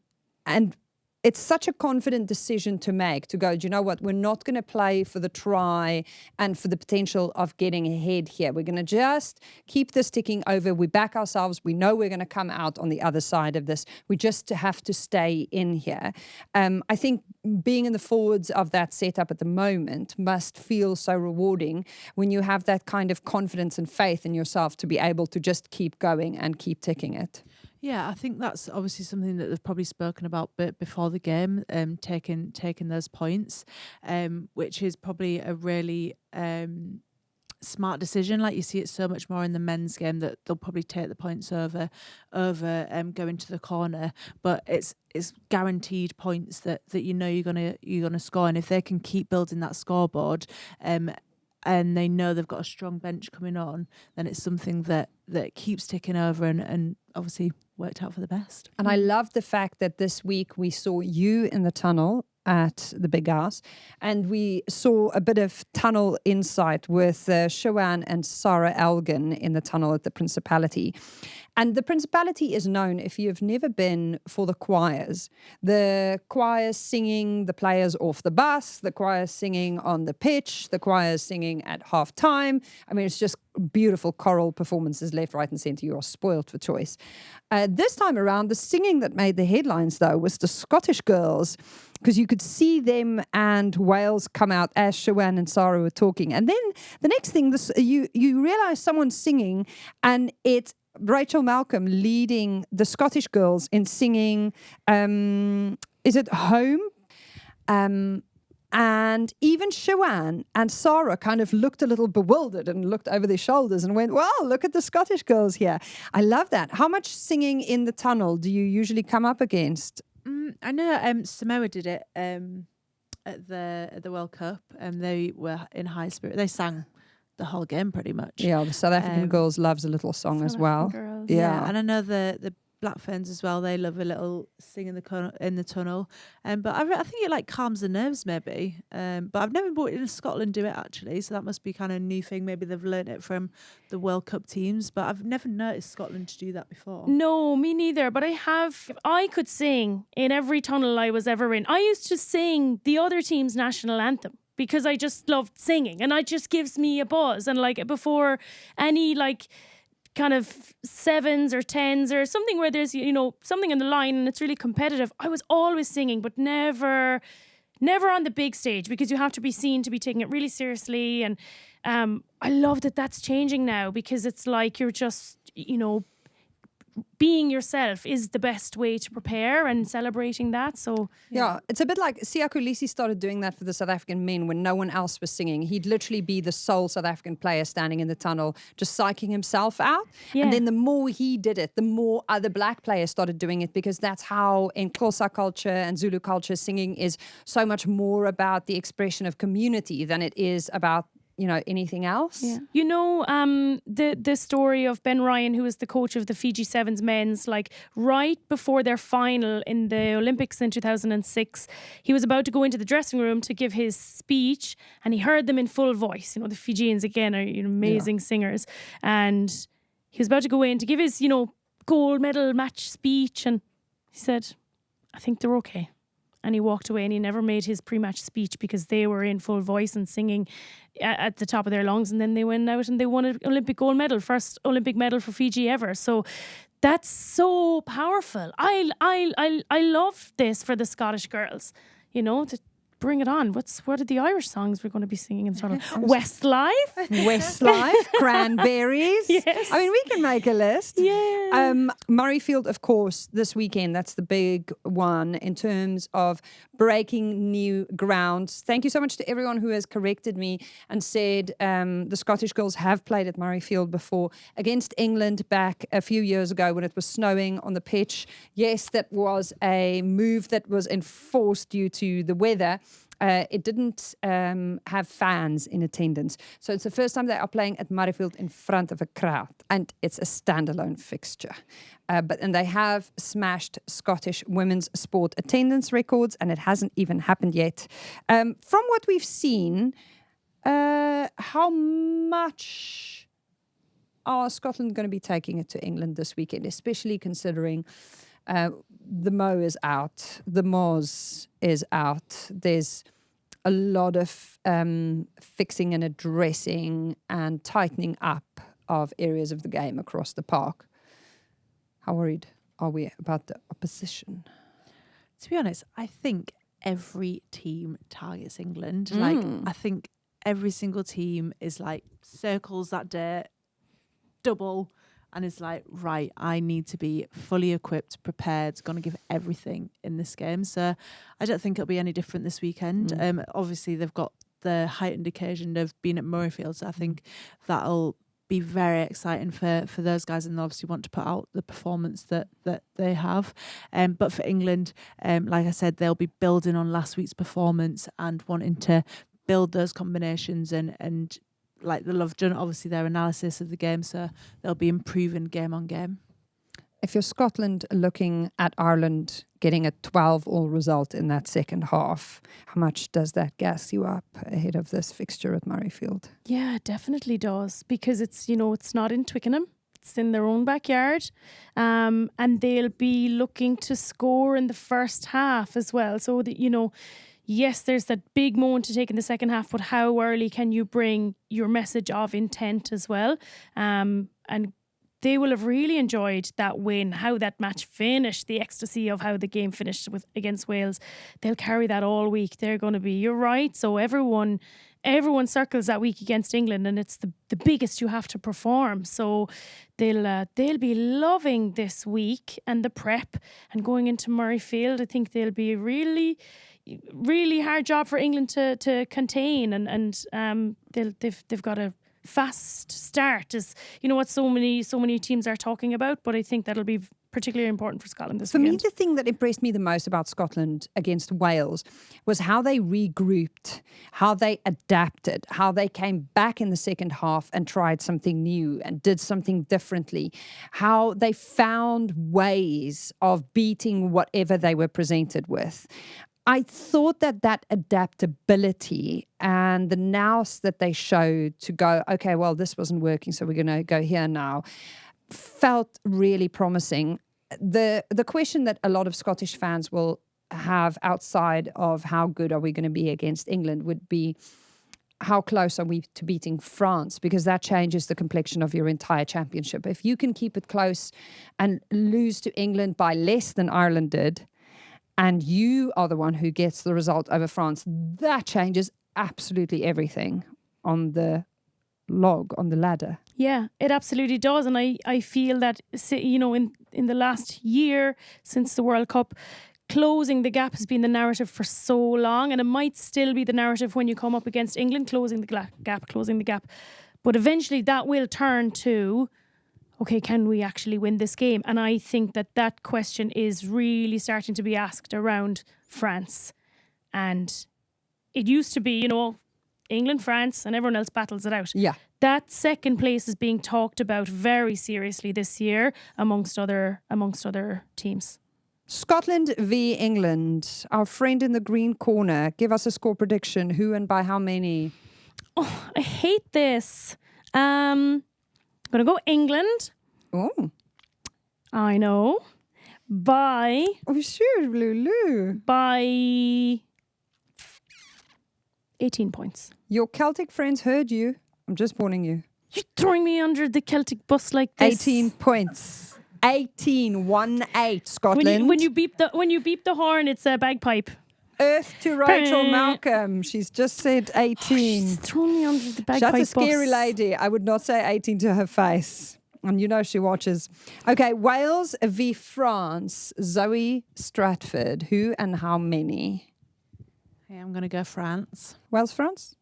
it's such a confident decision to make, to go, do you know what, we're not going to play for the try and for the potential of getting ahead here. We're going to just keep this ticking over. We back ourselves. We know we're going to come out on the other side of this. We just have to stay in here. I think being in the forwards of that setup at the moment must feel so rewarding when you have that kind of confidence and faith in yourself to be able to just keep going and keep ticking it. Yeah, I think that's obviously something that they've probably spoken about before the game, taking those points, which is probably a really smart decision. Like, you see it so much more in the men's game that they'll probably take the points over going to the corner, but it's guaranteed points that you know you're gonna score, and if they can keep building that scoreboard, and they know they've got a strong bench coming on, then it's something that keeps ticking over and obviously worked out for the best. And I love the fact that this week we saw you in the tunnel at the Big House, and we saw a bit of tunnel insight with Siobhan and Sarah Elgin in the tunnel at the Principality. And the Principality is known, if you've never been, for the choirs. The choirs singing the players off the bus, the choirs singing on the pitch, the choirs singing at half time. I mean, it's just beautiful choral performances left, right and centre. You are spoiled for choice. This time around, the singing that made the headlines, though, was the Scottish girls, because you could see them and Wales come out as Siobhan and Sarah were talking. And then the next thing, you realise someone's singing, and it's Rachel Malcolm leading the Scottish girls in singing, is it Home? And even Siobhan and Sarah kind of looked a little bewildered and looked over their shoulders and went, wow, look at the Scottish girls here. I love that. How much singing in the tunnel do you usually come up against? I know Samoa did it at the World Cup, and they were in high spirit. They sang the whole game pretty much. Yeah, the South African girls loves a little song as well. Girls. Yeah, and I know the Black Ferns as well. They love a little sing in the tunnel. But I think it like calms the nerves maybe. But I've never brought in Scotland do it actually, so that must be kind of a new thing. Maybe they've learnt it from the World Cup teams, but I've never noticed Scotland to do that before. No, me neither. But I could sing in every tunnel I was ever in. I used to sing the other team's national anthem, because I just loved singing, and it just gives me a buzz. And like before any like kind of sevens or tens or something where there's, you know, something in the line and it's really competitive, I was always singing, but never on the big stage, because you have to be seen to be taking it really seriously. And I love that that's changing now, because it's like you're just, you know, being yourself is the best way to prepare, and celebrating that. So yeah, it's a bit like Siya Kolisi started doing that for the South African men when no one else was singing. He'd literally be the sole South African player standing in the tunnel, just psyching himself out. Yeah. And then the more he did it, the more other black players started doing it, because that's how in Xhosa culture and Zulu culture, singing is so much more about the expression of community than it is about, you know, anything else. yeah. You know, the story of Ben Ryan, who was the coach of the Fiji Sevens men's, like right before their final in the Olympics in 2006, he was about to go into the dressing room to give his speech, and he heard them in full voice. You know, the Fijians again are, you know, amazing singers, and he was about to go in to give his, you know, gold medal match speech, and he said, I think they're okay. And he walked away, and he never made his pre-match speech because they were in full voice and singing at the top of their lungs. And then they went out and they won an Olympic gold medal, first Olympic medal for Fiji ever. So that's so powerful. I love this for the Scottish girls, you know, to bring it on. What are the Irish songs we're going to be singing in the tunnel? Westlife, Cranberries. Yes. I mean, we can make a list. Yeah. Murrayfield, of course, this weekend. That's the big one in terms of breaking new ground. Thank you so much to everyone who has corrected me and said the Scottish girls have played at Murrayfield before against England back a few years ago when it was snowing on the pitch. Yes, that was a move that was enforced due to the weather. It didn't have fans in attendance. So it's the first time they are playing at Murrayfield in front of a crowd, and it's a standalone fixture. And they have smashed Scottish women's sport attendance records, and it hasn't even happened yet. From what we've seen, how much are Scotland going to be taking it to England this weekend, especially considering the Mo is out. The Moz is out. There's a lot of fixing and addressing and tightening up of areas of the game across the park. How worried are we about the opposition? To be honest, I think every team targets England. Like, I think every single team is like circles that day, double, and is like, right, I need to be fully equipped, prepared, going to give everything in this game. So I don't think it'll be any different this weekend. Obviously, they've got the heightened occasion of being at Murrayfield, so I think that'll be very exciting for those guys, and they obviously want to put out the performance that they have. But for England, like I said, they'll be building on last week's performance and wanting to build those combinations and like they'll have done obviously their analysis of the game, so they'll be improving game on game. If you're Scotland looking at Ireland getting a 12-all result in that second half, how much does that gas you up ahead of this fixture at Murrayfield? Yeah, it definitely does, because it's, you know, it's not in Twickenham. It's in their own backyard. And they'll be looking to score in the first half as well. So, that, you know, yes, there's that big moment to take in the second half, but how early can you bring your message of intent as well? And they will have really enjoyed that win, how that match finished, the ecstasy of how the game finished against Wales. They'll carry that all week. They're going to be, you're right. So everyone circles that week against England, and it's the biggest you have to perform. So they'll be loving this week and the prep and going into Murrayfield. I think they'll be a really, really hard job for England to contain, and they've got a fast start, is, you know, what so many teams are talking about, but I think that'll be particularly important for Scotland this weekend. For me, the thing that impressed me the most about Scotland against Wales was how they regrouped, how they adapted, how they came back in the second half and tried something new and did something differently, how they found ways of beating whatever they were presented with. I thought that adaptability and the nous that they showed to go, okay, well, this wasn't working, so we're going to go here now, felt really promising. The question that a lot of Scottish fans will have outside of how good are we going to be against England would be, how close are we to beating France? Because that changes the complexion of your entire championship. If you can keep it close and lose to England by less than Ireland did, and you are the one who gets the result over France, that changes absolutely everything on the log, on the ladder. Yeah, it absolutely does. And I feel that, you know, in the last year since the World Cup, closing the gap has been the narrative for so long, and it might still be the narrative when you come up against England, closing the gap. But eventually that will turn to, okay, can we actually win this game? And I think that question is really starting to be asked around France. And it used to be, you know, England, France, and everyone else battles it out. Yeah. That second place is being talked about very seriously this year amongst other teams. Scotland v England. Our friend in the green corner, give us a score prediction. Who and by how many? Oh, I hate this. Gonna go England. Oh, I know. By sure, Lulu. By 18 points. Your Celtic friends heard you. I'm just warning you. You're throwing me under the Celtic bus like this. 18 points. 18-1-8, Scotland. When you beep the horn, it's a bagpipe. Earth to Rachel Malcolm. She's just said 18. She's thrown me under the bagpipe That's a scary bus. lady. I would not say 18 to her face. And you know she watches. Okay, Wales v France. Zoe Stratford. Who and how many? Hey, I'm going to go France. Wales, France?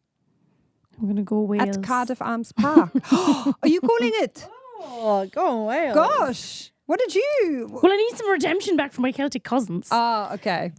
I'm going to go Wales. At Cardiff Arms Park. Are you calling it? Oh, go on, Wales. Gosh. What did you... Well, I need some redemption back from my Celtic cousins. Okay.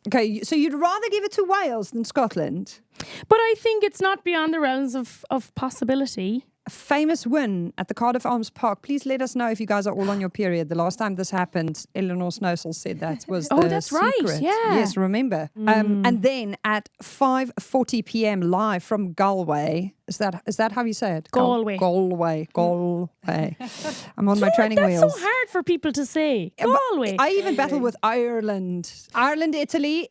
Okay, so you'd rather give it to Wales than Scotland? But I think it's not beyond the realms of possibility. famous win at the Cardiff Arms Park. Please let us know if you guys are all on your period. The last time this happened, Eleanor Snowsell said that was the that's right, secret. yeah. Yes, remember. And then at 5:40 p.m. live from Galway. Is that how you say it? Galway. Galway. I'm on my training That's wheels. so hard for people to say. Galway. I even battle with Ireland, Italy,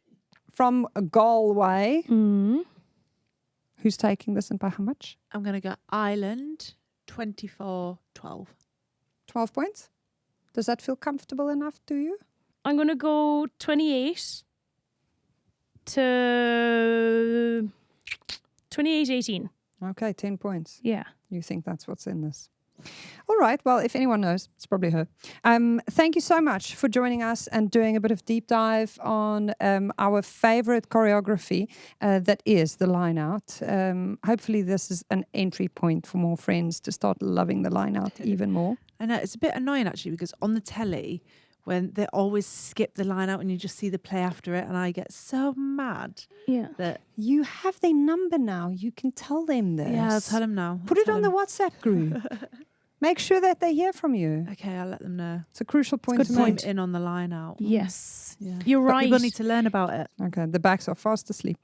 from Galway. Who's taking this and by how much? I'm going to go Ireland 24-12. 12 points. Does that feel comfortable enough to you? I'm going to go 28 to 28-18. Okay, 10 points. Yeah. You think that's what's in this? All right. Well, if anyone knows, it's probably her. Thank you so much for joining us and doing a bit of deep dive on our favorite choreography that is the Lineout. Hopefully this is an entry point for more friends to start loving the Lineout even more. I know, it's a bit annoying actually, because on the telly, when they always skip the line out and you just see the play after it, and I get so mad. Yeah. That You have their number now. You can tell them this. yeah, I'll tell them now. Put it on the WhatsApp group. Make sure that they hear from you. Okay, I'll let them know. It's a crucial point good to Zoom make. in on the line out. Yes. Yeah. You're But right. people need to learn about it. Okay, the backs are fast asleep.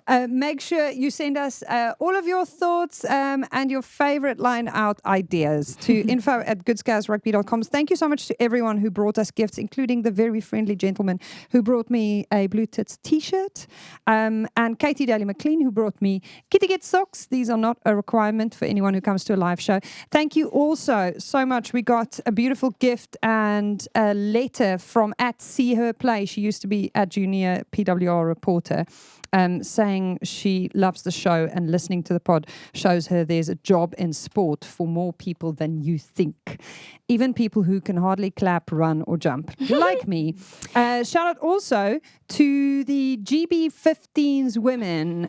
Make sure you send us all of your thoughts and your favorite line out ideas to info@goodscazrugby.com. Thank you so much to everyone who brought us gifts, including the very friendly gentleman who brought me a Blue Tits t-shirt, and Katie Daly McLean who brought me Kitty Get socks. These are not a requirement for anyone who comes to a live show. Thank you also so much. We got a beautiful gift and a letter from @See Her Play. She used to be a junior PWR reporter, saying she loves the show and listening to the pod shows her there's a job in sport for more people than you think. Even people who can hardly clap, run or jump, like me. Shout out also to the GB15s women.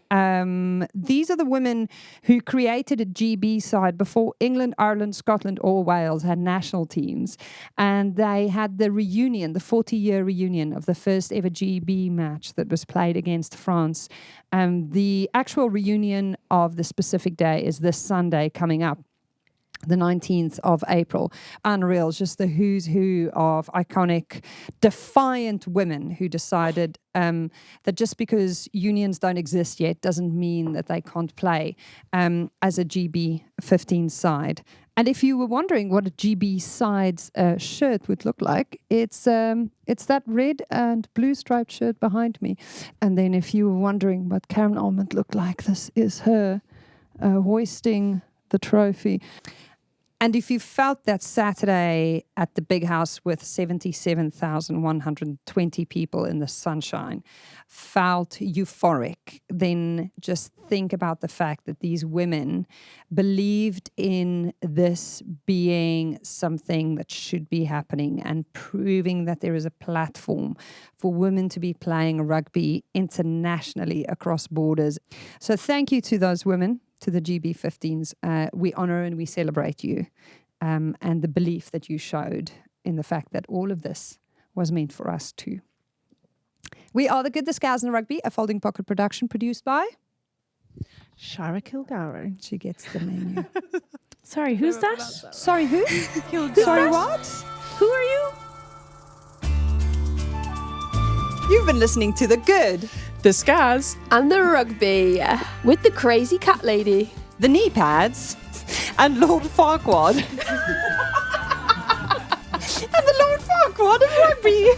These are the women who created a GB side before England, Ireland, Scotland or Wales had national teams. And they had the reunion, the 40-year reunion of the first ever GB match that was played against France. The actual reunion of the specific day is this Sunday coming up, the 19th of April. Unreal, just the who's who of iconic, defiant women who decided that just because unions don't exist yet doesn't mean that they can't play as a GB15 side. And if you were wondering what a GB side's shirt would look like, it's that red and blue striped shirt behind me. And then if you were wondering what Karen Almond looked like, this is her hoisting the trophy. And if you felt that Saturday at the Big House with 77,120 people in the sunshine felt euphoric, then just think about the fact that these women believed in this being something that should be happening and proving that there is a platform for women to be playing rugby internationally across borders. So thank you to those women, to the GB15s. We honor and we celebrate you and the belief that you showed in the fact that all of this was meant for us too. We are The Good, the Scaz and the Rugby, a Folding Pocket production produced by Shara Kilgaro. She gets the menu. Sorry, who's that? Sorry, who? Sorry, what? Who are you? You've been listening to The Good, The Scaz and the Rugby with the crazy cat lady, the knee pads, and Lord Farquaad. And the Lord Farquaad of Rugby.